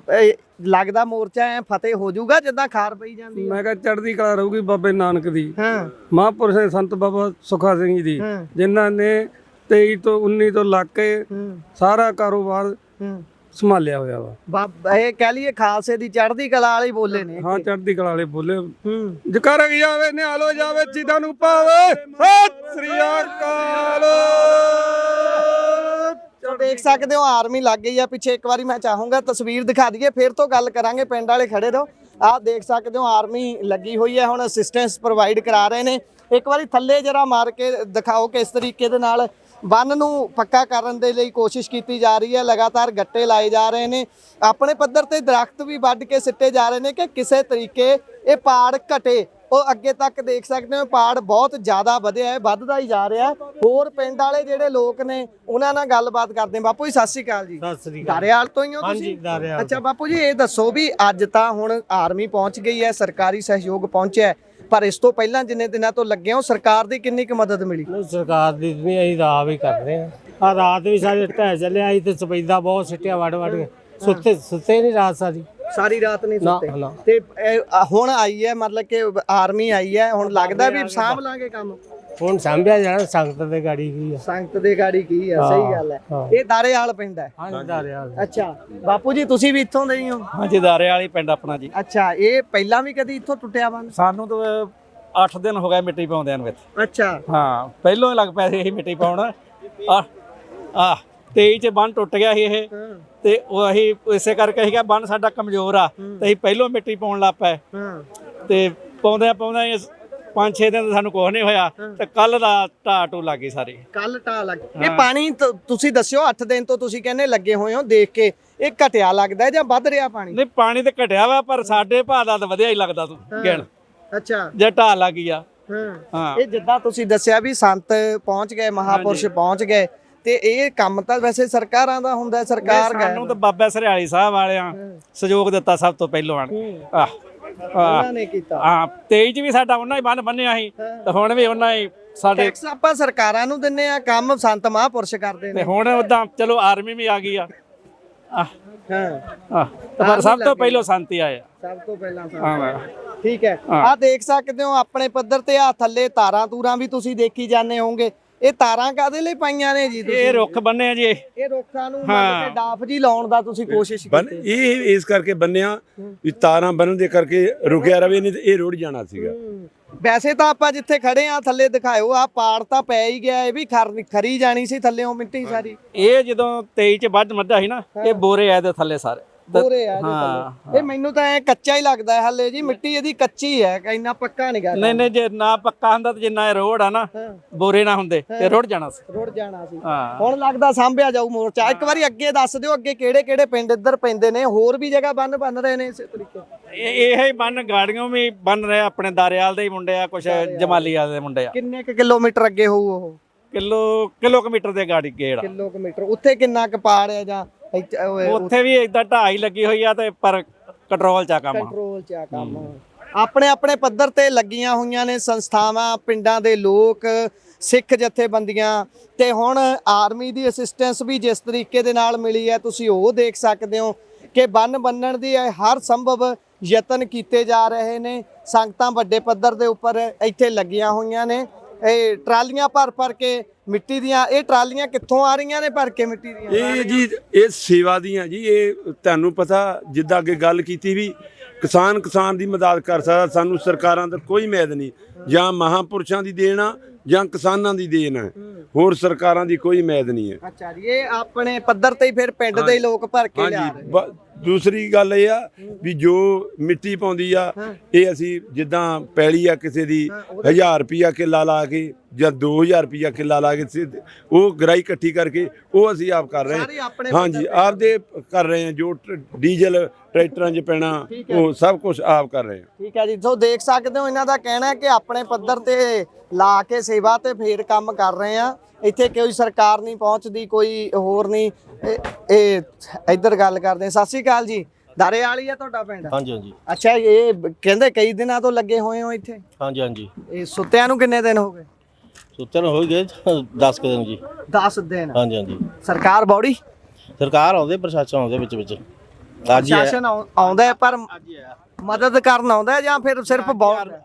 ਲੱਗਦਾ ਮੋਰਚਾ ਐ ਫਤਿਹ ਹੋ ਜਾਊਗਾ ਜਿੱਦਾਂ ਖਾਰ ਪਈ ਜਾਂਦੀ ਹੈ? ਮੈਂ ਕਿਹਾ ਚੜ੍ਹਦੀ ਕਲਾ ਰਹੂਗੀ ਬਾਬੇ ਨਾਨਕ ਦੀ, ਹਾਂ, ਮਹਾਂਪੁਰਸ਼ ਸੰਤ ਬਾਬਾ ਸੁੱਖਾ ਸਿੰਘ ਜੀ ਦੀ, ਜਿਨ੍ਹਾਂ ਨੇ 23 ਤੋਂ 19 ਤੋਂ ਲੱਗ ਕੇ ਸਾਰਾ ਕਾਰੋਬਾਰ ਸੰਭਾਲਿਆ ਹੋਇਆ ਵਾ। ਬਾਬਾ ਇਹ ਕਹਿ ਲਈਏ ਖਾਲਸੇ ਦੀ ਚੜ੍ਹਦੀ ਕਲਾ ਵਾਲੇ ਬੋਲੇ ਨੇ। ਹਾਂ, ਚੜ੍ਹਦੀ ਕਲਾ ਵਾਲੇ ਬੋਲੇ। ਜਕਾਰਾ ਜਾਵੇ, ਨਿਹਾਲੋ ਜਾਵੇ, ਚੀਦਾਂ ਨੂੰ ਪਾਵੇ, ਸਤਿ ਸ੍ਰੀ ਅਕਾਲ। ਦੇਖ ਸਕਦੇ ਹੋ ਆਰਮੀ ਲੱਗ ਗਈ ਆ ਪਿੱਛੇ। ਇੱਕ ਵਾਰੀ ਮੈਂ ਚਾਹੂੰਗਾ ਤਸਵੀਰ ਦਿਖਾ ਦਈਏ, ਫਿਰ ਤੋਂ ਗੱਲ ਕਰਾਂਗੇ। ਪਿੰਡ ਵਾਲੇ ਖੜੇ ਰਹੋ। ਆਹ ਦੇਖ ਸਕਦੇ ਹੋ ਆਰਮੀ ਲੱਗੀ ਹੋਈ ਹੈ, ਹੁਣ ਅਸਿਸਟੈਂਸ ਪ੍ਰੋਵਾਈਡ ਕਰਾ ਰਹੇ ਨੇ। ਇੱਕ ਵਾਰੀ ਥੱਲੇ ਜਰਾ ਮਾਰ ਕੇ ਦਿਖਾਓ ਕਿਸ ਤਰੀਕੇ ਦੇ ਨਾਲ ਬੰਨ ਨੂੰ ਪੱਕਾ ਕਰਨ ਦੇ ਲਈ ਕੋਸ਼ਿਸ਼ ਕੀਤੀ ਜਾ ਰਹੀ ਹੈ। ਲਗਾਤਾਰ ਗੱਟੇ ਲਾਏ ਜਾ ਰਹੇ ਨੇ, ਆਪਣੇ ਪੱਧਰ ਤੇ ਦਰਖਤ ਵੀ ਵੱਢ ਕੇ ਸਿੱਟੇ ਜਾ ਰਹੇ ਨੇ ਕਿ ਕਿਸੇ ਤਰੀਕੇ ਇਹ ਪਾੜ ਘਟੇ। ਉਹ ਅੱਗੇ ਤੱਕ ਦੇਖ ਸਕਦੇ ਹੋ ਪਾੜ ਬਹੁਤ ਜ਼ਿਆਦਾ ਵਧਿਆ ਹੈ, ਵੱਧਦਾ ਹੀ ਜਾ ਰਿਹਾ। ਹੋਰ ਪਿੰਡ ਵਾਲੇ ਜਿਹੜੇ ਲੋਕ ਨੇ ਉਹਨਾਂ ਨਾਲ ਗੱਲਬਾਤ ਕਰਦੇ। ਬਾਪੂ ਜੀ ਸਤਿ ਸ਼੍ਰੀ ਅਕਾਲ ਜੀ। ਸਤਿ ਸ੍ਰੀ ਦਾਰੇਵਾਲ ਤੋਂ ਹੀ ਹੋ ਹਾਂਜੀ, ਤੁਸੀਂ? ਦਾਰੇਵਾਲ। ਅੱਛਾ ਬਾਪੂ ਜੀ, ਇਹ ਦੱਸੋ ਵੀ ਅੱਜ ਤਾਂ ਹੁਣ ਆਰਮੀ ਪਹੁੰਚ ਗਈ ਹੈ, ਸਰਕਾਰੀ ਸਹਿਯੋਗ ਪਹੁੰਚਿਆ, ਪਰ ਇਸ ਤੋਂ ਪਹਿਲਾਂ ਜਿੰਨੇ ਦਿਨਾਂ ਤੋਂ ਲੱਗੇ ਹੋ ਸਰਕਾਰ ਦੀ ਕਿੰਨੀ ਕੁ ਮਦਦ ਮਿਲੀ? ਸਰਕਾਰ ਦੀ ਨਹੀਂ, ਅਸੀਂ ਤਾਂ ਆਪ ਹੀ ਕਰਦੇ ਆ। ਆ ਰਾਤ ਵੀ ਸਾਡੇ ਢਹਿ ਚੱਲਿਆ ਸੀ ਤੇ ਸਪੈਦਾ ਬਹੁਤ ਸਿੱਟਿਆ ਵੱਢ ਕੇ। ਸੁੱਤੇ ਨਹੀਂ ਰਾਤ ਸਾਰੀ ਰਾਤ ਨਹੀਂ ਸੁੱਤੇ। ਤੇ ਹੁਣ ਆਈ ਹੈ, ਮਤਲਬ ਕਿ ਆਰਮੀ ਆਈ ਹੈ, ਹੁਣ ਲੱਗਦਾ ਵੀ ਸਾਂਭ ਲਾਂਗੇ ਕੰਮ। ਹੁਣ ਸਾਂਭਿਆ ਜਾਣਾ, ਸੰਗਤ ਦੇ ਗਾੜੀ ਕੀ ਆ। ਸੰਗਤ ਦੇ ਗਾੜੀ ਕੀ ਆ, ਸਹੀ ਗੱਲ ਹੈ। ਇਹ ਦਾਰੇਵਾਲ ਪਿੰਡ ਹੈ? ਹਾਂਜੀ, ਦਾਰੇਵਾਲ। ਅੱਛਾ ਬਾਪੂ ਜੀ, ਤੁਸੀਂ ਵੀ ਇੱਥੋਂ ਦੇ ਹੀ ਹੋ? ਹਾਂਜੀ, ਦਾਰੇਵਾਲ ਹੀ ਪਿੰਡ ਆਪਣਾ ਜੀ। ਅੱਛਾ, ਇਹ ਪਹਿਲਾਂ ਵੀ ਕਦੀ ਇੱਥੋਂ ਟੁੱਟਿਆ ਬੰਨ? ਸਾਨੂੰ ਤਾਂ 8 ਦਿਨ ਹੋ ਗਏ ਮਿੱਟੀ ਪਾਉਂਦਿਆਂ ਨੂੰ ਇੱਥੇ। ਅੱਛਾ, ਹਾਂ, ਪਹਿਲੋਂ ਹੀ ਲੱਗ ਪਏ ਸੀ ਇਹ ਮਿੱਟੀ ਪਾਉਣ। 23 ਚ ਬੰਨ ਟੁੱਟ ਗਿਆ ਸੀ ਇਹ, ਤੇ ਉਹ ਅਸੀਂ ਇਸੇ ਕਰਕੇ ਅਸੀਂ ਕਿਹਾ ਬੰਨ ਸਾਡਾ ਕਮਜ਼ੋਰ ਆ, ਤੇ ਅਸੀਂ ਪਹਿਲੋਂ ਮਿੱਟੀ ਪਾਉਣ ਲੱਗ ਪਏ। ਤੇ ਪਾਉਂਦਿਆਂ 5-6 ਦਿਨ ਸਾਨੂੰ ਕੁਝ ਨਹੀਂ ਹੋਇਆ, ਤੇ ਕੱਲ ਦਾ ਢਾਹ ਟੂ ਲੱਗ ਗਈ ਸਾਰੀ। ਕੱਲ ਢਾਹ ਲੱਗ ਗਈ। ਇਹ ਪਾਣੀ ਤੁਸੀਂ ਦੱਸਿਓ 8 ਦਿਨ ਤੋਂ ਤੁਸੀਂ ਕਹਿੰਦੇ ਲੱਗੇ ਹੋਏ ਹੋ, ਦੇਖ ਕੇ ਇਹ ਘਟਿਆ ਲੱਗਦਾ ਜਾਂ ਵੱਧ ਰਿਹਾ ਪਾਣੀ? ਨਹੀਂ, ਪਾਣੀ ਤੇ ਘਟਿਆ ਵਾ, ਪਰ ਸਾਡੇ ਭਾਅ ਦਾ ਤਾਂ ਵਧਿਆ ਹੀ ਲੱਗਦਾ ਤੂੰ ਗਿਣ। ਅੱਛਾ, ਜੇ ਢਾਹ ਲੱਗ ਗਈ ਆ। ਹਾਂ, ਇਹ ਜਿੱਦਾਂ ਤੁਸੀਂ ਦੱਸਿਆ ਵੀ ਸੰਤ ਪਹੁੰਚ ਗਏ, ਮਹਾਪੁਰਸ਼ ਪਹੁੰਚ ਗਏ, ਤੇ ਇਹ ਕੰਮ ਤਾਂ ਵੈਸੇ ਸਰਕਾਰਾਂ ਦਾ ਹੁੰਦਾ, ਸਰਕਾਰ ਸਾਨੂੰ ਤਾਂ ਬਾਬਾ ਸਰਿਆਲੀ ਸਾਹਿਬ ਵਾਲਿਆਂ ਸਹਿਯੋਗ ਦਿੱਤਾ ਸਭ ਤੋਂ ਪਹਿਲਾਂ ਆਣ। ਉਹਨਾਂ ਨੇ ਕੀਤਾ। ਹਾਂ 23 ਚ ਵੀ ਸਾਡਾ ਉਹਨਾਂ ਹੀ ਬੰਨ ਬੰਨਿਆ ਸੀ ਤੇ ਹੁਣ ਵੀ ਉਹਨਾਂ ਹੀ ਸਾਡੇ ਟੈਕਸ ਆਪਾਂ ਸਰਕਾਰਾਂ ਨੂੰ ਦਿੰਨੇ ਆ, ਕੰਮ ਸੰਤ ਮਹਾਂਪੁਰਸ਼ ਕਰਦੇ ਤੇ ਨੇ। ਹੁਣ ਉਦਾਂ ਚਲੋ ਆਰਮੀ ਵੀ ਆ ਗਈ ਆ ਹਾਂ ਪਰ ਸਭ ਤੋਂ ਪਹਿਲਾਂ ਸੰਤ ਹੀ ਆਏ ਆ। ਸਭ ਤੋਂ ਪਹਿਲਾਂ ਹਾਂ ਠੀਕ ਹੈ। ਆ ਦੇਖ ਸਕਦੇ ਹੋ ਆਪਣੇ ਪੱਧਰ ਤੇ ਆ ਥੱਲੇ ਤਾਰਾਂ ਤੂਰਾਂ ਵੀ ਤੁਸੀਂ ਦੇਖੀ ਜਾਂਦੇ ਹੋਵੋਗੇ। ਇਹ ਤਾਰਾਂ ਕਾਦੇ ਲਈ ਪਾਈਆਂ ਨੇ ਜੀ ਤੁਸੀਂ? ਇਹ ਰੁੱਖ ਬੰਨੇ ਆ ਜੀ ਇਹ ਰੁੱਖਾਂ ਨੂੰ ਮੰਨ ਕੇ ਡਾਫ ਜੀ ਲਾਉਣ ਦਾ ਤੁਸੀਂ ਕੋਸ਼ਿਸ਼ ਕੀਤੀ। ਇਹ ਇਸ ਕਰਕੇ ਬੰਨਿਆ ਵੀ ਤਾਰਾਂ ਬੰਨਣ ਦੇ ਕਰਕੇ ਰੁਕਿਆ ਰਵੇ, ਨਹੀਂ ਤੇ ਇਹ ਰੁੜ ਜਾਣਾ ਸੀਗਾ। ਵੈਸੇ ਤਾਂ ਆਪਾਂ ਜਿੱਥੇ ਖੜੇ ਆ ਥੱਲੇ ਦਿਖਾਇਓ, ਆ ਪਾੜ ਤਾਂ ਪੈ ਹੀ ਗਿਆ, ਇਹ ਵੀ ਖਰੀ ਜਾਣੀ ਸੀ ਥੱਲੇੋਂ ਮਿੱਟੀ ਸਾਰੀ। ਇਹ ਜਦੋਂ 23 ਚ ਵੱਢ ਮੱਧਾ ਸੀ ਨਾ, ਇਹ ਬੋਰੇ ਆ ਇਹਦੇ ਥੱਲੇ ਸਾਰੇ ਬੋਰੇ ਆ ਇਹ ਮੈਨੂੰ ਤਾਂ ਐ ਕੱਚਾ ਹੀ ਲੱਗਦਾ ਹੈ ਹੱਲੇ ਜੀ, ਮਿੱਟੀ ਇਹਦੀ ਕੱਚੀ ਹੈ, ਇੰਨਾ ਪੱਕਾ ਨਹੀਂ ਗਾ। ਨਹੀਂ ਜੇ ਨਾ ਪੱਕਾ ਹੁੰਦਾ ਤੇ ਜਿੰਨਾ ਇਹ ਰੋਡ ਆ ਨਾ, ਬੋਰੇ ਨਾ ਹੁੰਦੇ ਤੇ ਰੁੜ ਜਾਣਾ ਸੀ। ਰੁੜ ਜਾਣਾ ਸੀ। ਹੁਣ ਲੱਗਦਾ ਸਾਂਭਿਆ ਜਾਊ ਮੋਰਚਾ। ਇੱਕ ਵਾਰੀ ਅੱਗੇ ਦੱਸ ਦਿਓ, ਅੱਗੇ ਕਿਹੜੇ ਕਿਹੜੇ ਪਿੰਡ ਇੱਧਰ ਪੈਂਦੇ ਨੇ? ਹੋਰ ਵੀ ਜਗ੍ਹਾ ਬਣ ਰਹੇ ਨੇ ਇਸੇ ਤਰੀਕੇ? ਇਹ ਹੀ ਬੰਨ ਗਾੜੀਆਂ ਵੀ ਬਣ ਰਹੇ, ਆਪਣੇ ਦਾਰੇਵਾਲ ਦੇ ਹੀ ਮੁੰਡੇ ਆ, ਕੁਛ ਜਮਾਲੀਵਾਲ ਦੇ ਮੁੰਡੇ ਆ। ਕਿੰਨੇ ਕੁ ਕਿਲੋਮੀਟਰ ਅੱਗੇ ਹੋਊ ਉਹ? ਕਿਲੋਮੀਟਰ ਦੇ ਗਾੜੀ ਗੇੜ ਕਿਲੋਮੀਟਰ। ਉੱਥੇ ਕਿੰਨਾ ਕੁ ਪਾੜ ਹੈ ਜਾਂ ਉੱਥੇ ਵੀ ਇਦਾਂ ਢਾਈ ਲੱਗੀ ਹੋਈ ਆ, ਤੇ ਪਰ ਕੰਟਰੋਲ ਚ ਆ ਕੰਮ। ਕੰਟਰੋਲ ਚ ਆ ਕੰਮ। ਆਪਣੇ ਆਪਣੇ ਪੱਧਰ ਤੇ ਲੱਗੀਆਂ ਹੋਈਆਂ ਨੇ ਸੰਸਥਾਵਾਂ, ਪਿੰਡਾਂ ਦੇ ਲੋਕ, ਸਿੱਖ ਜਥੇਬੰਦੀਆਂ, ਤੇ ਹੁਣ ਆਰਮੀ ਦੀ ਅਸਿਸਟੈਂਸ ਵੀ ਜਿਸ ਤਰੀਕੇ ਦੇ ਨਾਲ ਮਿਲੀ ਹੈ ਤੁਸੀਂ ਉਹ ਦੇਖ ਸਕਦੇ ਹੋ ਕਿ ਬੰਨ ਬੰਨਣ ਦੀ ਹਰ ਸੰਭਵ ਯਤਨ ਕੀਤੇ ਜਾ ਰਹੇ ਨੇ। ਸੰਗਤਾਂ ਵੱਡੇ ਪੱਧਰ ਦੇ ਉੱਪਰ ਇੱਥੇ ਲੱਗੀਆਂ ਹੋਈਆਂ ਨੇ। ਇਹ ਟਰਾਲੀਆਂ ਭਰ ਕੇ ਮਿੱਟੀ ਦੀਆਂ, ਇਹ ਟਰਾਲੀਆਂ ਕਿੱਥੋਂ ਆ ਰਹੀਆਂ ਨੇ ਭਰ ਕੇ ਮਿੱਟੀ ਦੀਆਂ? ਇਹ ਜੀ ਇਹ ਸੇਵਾ ਦੀਆਂ ਜੀ। ਇਹ ਤੁਹਾਨੂੰ ਪਤਾ, ਜਿੱਦਾਂ ਅੱਗੇ ਗੱਲ ਕੀਤੀ ਵੀ ਕਿਸਾਨ ਦੀ ਮਦਦ ਕਰ ਸਕਦਾ, ਸਾਨੂੰ ਸਰਕਾਰਾਂ ਦਾ ਕੋਈ ਉਮੀਦ ਨਹੀਂ। ਜਾਂ ਮਹਾਂਪੁਰਸ਼ਾਂ ਦੀ ਦੇਣ ਆ ਜਾਂ ਕਿਸਾਨਾਂ ਦੀ ਦੇਣ ਹੈ, ਹੋਰ ਸਰਕਾਰਾਂ ਦੀ ਕੋਈ ਉਮੀਦ ਨਹੀਂ ਹੈ। ਅੱਛਾ ਜੀ, ਇਹ ਆਪਣੇ ਪੱਧਰ ਤੇ ਹੀ ਫਿਰ ਪਿੰਡ ਦੇ ਲੋਕ ਭਰ ਕੇ ਲਿਆ ਰਹੇ। ਦੂਸਰੀ ਗੱਲ ਇਹ ਆ ਵੀ ਜੋ ਮਿੱਟੀ ਪਾਉਂਦੀ ਆ, ਇਹ ਅਸੀਂ ਜਿੱਦਾਂ ਪੈਲੀ ਆ ਕਿਸੇ ਦੀ 1000 ਰੁਪਿਆ ਕਿੱਲਾ ਲਾ ਕੇ ਜਾਂ 2000 ਰੁਪਿਆ ਕਿੱਲਾ ਲਾ ਕੇ ਉਹ ਗਰਾਈ ਇਕੱਠੀ ਕਰਕੇ ਉਹ ਅਸੀਂ ਆਪ ਕਰ ਰਹੇ ਹਾਂ। ਹਾਂਜੀ, ਆਪਦੇ ਕਰ ਰਹੇ ਹਾਂ। ਜੋ ਡੀਜ਼ਲ ਟਰੈਕਟਰਾਂ 'ਚ ਪੈਣਾ ਉਹ ਸਭ ਕੁਝ ਆਪ ਕਰ ਰਹੇ ਹਾਂ। ਠੀਕ ਹੈ ਜੀ, ਸੋ ਦੇਖ ਸਕਦੇ ਹੋ ਇਹਨਾਂ ਦਾ ਕਹਿਣਾ ਹੈ ਕਿ ਆਪਣੇ ਪੱਧਰ ਤੇ ਲਾ ਕੇ ਸੇਵਾ ਤੇ ਫੇਰ ਕੰਮ ਕਰ ਰਹੇ ਆ। ਇੱਥੇ ਕੋਈ ਸਰਕਾਰ ਨਹੀਂ ਪਹੁੰਚਦੀ, ਕੋਈ ਹੋਰ ਨਹੀਂ। ਇਹ ਇੱਧਰ ਗੱਲ ਕਰਦੇ। ਸਤਿ ਸ਼੍ਰੀ ਅਕਾਲ ਜੀ। ਦਾਰੇਵਾਲ ਹੀ ਆ ਤੁਹਾਡਾ ਪਿੰਡ? ਹਾਂਜੀ ਹਾਂਜੀ। ਅੱਛਾ, ਇਹ ਕਹਿੰਦੇ ਕਈ ਦਿਨਾਂ ਤੋਂ ਲੱਗੇ ਹੋਏ ਹੋ ਇੱਥੇ? ਹਾਂਜੀ ਹਾਂਜੀ। ਇਹ ਸੁੱਤਿਆਂ ਨੂੰ ਕਿੰਨੇ ਦਿਨ ਹੋ ਗਏ? ਸੁੱਤਿਆਂ ਨੂੰ ਹੋ ਗਏ 10 ਦਿਨ ਜੀ। 10 ਦਿਨ? ਹਾਂਜੀ ਹਾਂਜੀ। ਸਰਕਾਰ ਬੌੜੀ? ਸਰਕਾਰ ਆਉਂਦੇ, ਪ੍ਰਸ਼ਾਸਨ ਆਉਂਦੇ ਵਿੱਚ ਵਿੱਚ। ਪ੍ਰਸ਼ਾਸਨ ਆਉਂਦਾ ਹੈ ਪਰ ਮਦਦ ਕਰਨ ਆਉਂਦਾ ਜਾਂ ਫਿਰ ਸਿਰਫ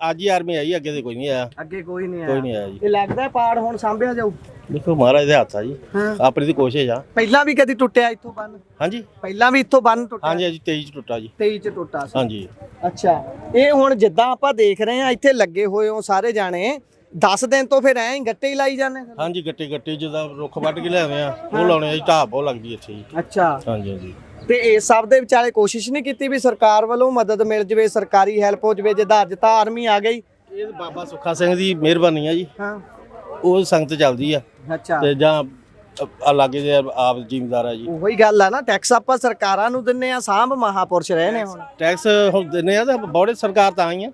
ਅੱਜ ਹੀ ਆਰਮੀ ਆਈ, ਅੱਗੇ ਤੇ ਕੋਈ ਨਹੀਂ ਆਇਆ। ਅੱਗੇ ਕੋਈ ਨਹੀਂ ਕੋਈ ਨਹੀਂ ਆਇਆ ਜੀ। ਇਹ ਲੱਗਦਾ ਪਾੜ ਹੁਣ ਸਾਂਭਿਆ ਜਾਊ? ਦੇਖੋ ਮਹਾਰਾਜ ਦੇ ਹੱਥ ਆ ਜੀ, ਆਪਣੀ ਦੀ ਕੋਸ਼ਿਸ਼ ਆ। ਪਹਿਲਾਂ ਵੀ ਕਦੀ ਟੁੱਟਿਆ ਇੱਥੋਂ ਬੰਨ? ਹਾਂਜੀ, ਪਹਿਲਾਂ ਵੀ ਇੱਥੋਂ ਬੰਨ ਟੁੱਟਿਆ? ਹਾਂਜੀ ਹਾਂਜੀ। 23 ਚ ਟੁੱਟਾ ਜੀ। 23 ਚ ਟੁੱਟਾ ਸੀ? ਹਾਂਜੀ। ਅੱਛਾ, ਇਹ ਹੁਣ ਜਿੱਦਾਂ ਆਪਾਂ ਦੇਖ ਰਹੇ ਆ ਇੱਥੇ ਲੱਗੇ ਹੋਏ ਹੋ ਸਾਰੇ ਜਾਣੇ, 10 ਦਿਨ ਤੋਂ ਫਿਰ ਐਂ ਗੱਟੇ ਹੀ ਲਾਈ ਜਾਂਦੇ? ਹਾਂਜੀ, ਗੱਟੇ ਜਿੱਦਾਂ ਰੁੱਖ ਵੱਢ ਕੇ ਲਿਆਵੇਂ ਆ, ਉਹ ਲਾਉਣੇ ਆ ਜੀ। ਢਾਹ ਬਹੁਤ ਲੱਗਦੀ ਇੱਥੇ ਜੀ। ਅੱਛਾ। ਹਾਂਜੀ ਹਾਂਜੀ। ਤੇ ਇਸ ਸਭ ਦੇ ਵਿਚਾਲੇ ਕੋਸ਼ਿਸ਼ ਨਹੀਂ ਕੀਤੀ ਵੀ ਸਰਕਾਰ ਵੱਲੋਂ ਮਦਦ ਮਿਲ ਜਵੇ, ਸਰਕਾਰੀ ਹੈਲਪ ਹੋ ਜਵੇ? ਜਿੱਦਾਂ ਅੱਜ ਤਾਂ ਆਰਮੀ ਆ ਗਈ। ਇਹ ਬਾਬਾ ਸੁੱਖਾ ਸਿੰਘ ਦੀ ਮਿਹਰਬਾਨੀ ਆ ਜੀ। ਹਾਂ, ਉਹ ਸੰਗਤ ਚੱਲਦੀ ਆ। ਅੱਛਾ। ਤੇ ਜਾਂ ਲਾਗੇ ਦੇ ਆਪ ਜ਼ਿਮੀਦਾਰ ਆ ਜੀ। ਉਹੀ ਗੱਲ ਆ ਨਾ, ਟੈਕਸ ਆਪਾਂ ਸਰਕਾਰਾਂ ਨੂੰ ਦਿੰਨੇ ਆ, ਸਾਂਭ ਮਹਾਪੁਰਸ਼ ਰਹੇ ਨੇ। ਹੁਣ ਟੈਕਸ ਹੁਣ ਦਿੰਦੇ ਆ ਤਾਂ ਬੌੜੇ ਸਰਕਾਰ ਤਾਂ ਆਈ ਆ।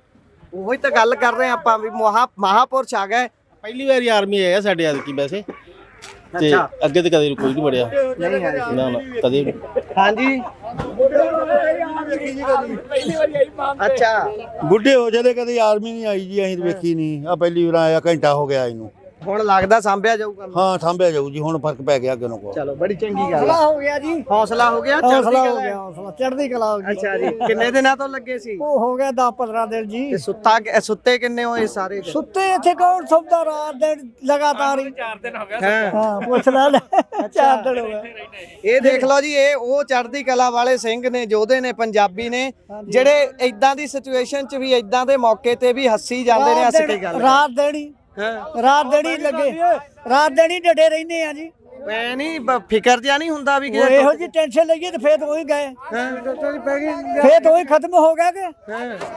ਉਹੀ ਤਾਂ ਗੱਲ ਕਰ ਰਹੇ ਆਪਾਂ ਵੀ ਮਹਾਪੁਰਸ਼ ਆ ਗਏ। ਪਹਿਲੀ ਵਾਰੀ ਆਰਮੀ ਆਇਆ ਸਾਡੇ ਐਤਕੀ ਵੈਸੇ, ਤੇ ਅੱਗੇ ਤੇ ਕਦੇ ਕੋਈ ਨਹੀਂ ਵੜਿਆ। ਨਾ ਨਾ, ਕਦੇ ਨਹੀਂ। ਹਾਂਜੀ। ਅੱਛਾ, ਬੁੱਢੇ ਹੋ ਜਾਂਦੇ, ਕਦੇ ਆਰਮੀ ਨਹੀਂ ਆਈ ਜੀ। ਅਸੀਂ ਵੇਖੀ ਨਹੀਂ, ਆ ਪਹਿਲੀ ਵਾਰ ਆਇਆ, ਘੰਟਾ ਹੋ ਗਿਆ ਇਹਨੂੰ। ਹੁਣ ਲੱਗਦਾ ਸਾਂਭਿਆ ਜਾਊਗਾ? ਹਾਂ, ਸਾਂਭਿਆ ਜਾਊ ਜੀ, ਹੁਣ ਫਰਕ ਪੈ ਗਿਆ ਅੱਗੇ ਨੂੰ। ਚਲੋ, ਬੜੀ ਚੰਗੀ ਗੱਲ। ਹੌਸਲਾ ਹੋ ਗਿਆ ਜੀ। ਹੌਸਲਾ ਹੋ ਗਿਆ? ਹੌਸਲਾ ਹੋ ਗਿਆ, ਹੌਸਲਾ ਚੜ੍ਹਦੀ ਕਲਾ ਹੋ ਗਈ। ਅੱਛਾ ਜੀ, ਕਿੰਨੇ ਦਿਨਾਂ ਤੋਂ ਲੱਗੇ ਸੀ? ਉਹ ਹੋ ਗਿਆ 10-15 ਦਿਨ ਜੀ। ਤੇ ਸੁੱਤੇ ਕਿੰਨੇ ਹੋਏ ਸਾਰੇ? ਸੁੱਤੇ ਇੱਥੇ ਕੌਣ ਸੌਦਾ? ਰਾਤ ਦਿਨ ਲਗਾਤਾਰ ਹੀ। 4 ਦਿਨ ਹੋ ਗਿਆ। ਹਾਂ, ਪੁੱਛ ਲੈ। 4 ਦਿਨ ਹੋ ਗਏ। ਇਹ ਦੇਖ ਲਓ ਜੀ, ਇਹ ਉਹ ਚੜ੍ਹਦੀ ਕਲਾ ਵਾਲੇ ਸਿੰਘ ਨੇ, ਯੋਧੇ ਨੇ, ਪੰਜਾਬੀ ਨੇ, ਜਿਹੜੇ ਇਦਾਂ ਦੀ ਸਿਚੁਏਸ਼ਨ 'ਚ ਵੀ, ਇਦਾਂ ਦੇ ਮੌਕੇ ਤੇ ਵੀ ਹੱਸੀ ਜਾਂਦੇ ਨੇ। ਹੱਸ ਕੇ ਗੱਲ ਰਾਤ ਦੇਣੀ, ਰਾਤ ਦੇਣੀ ਲੱਗੇ, ਰਾਤ ਦੇਣੀ ਡਟੇ ਰਹਿੰਦੇ ਆ ਜੀ। ਐ ਨਹੀਂ ਫਿਕਰ ਜਿਆ ਨਹੀਂ ਹੁੰਦਾ ਵੀ ਇਹੋ ਜੀ ਟੈਨਸ਼ਨ ਲਈਏ ਤੇ ਫੇਰ ਉਹੀ ਗਏ, ਫੇਰ ਉਹੀ ਖਤਮ ਹੋ ਗਿਆ ਕਿ।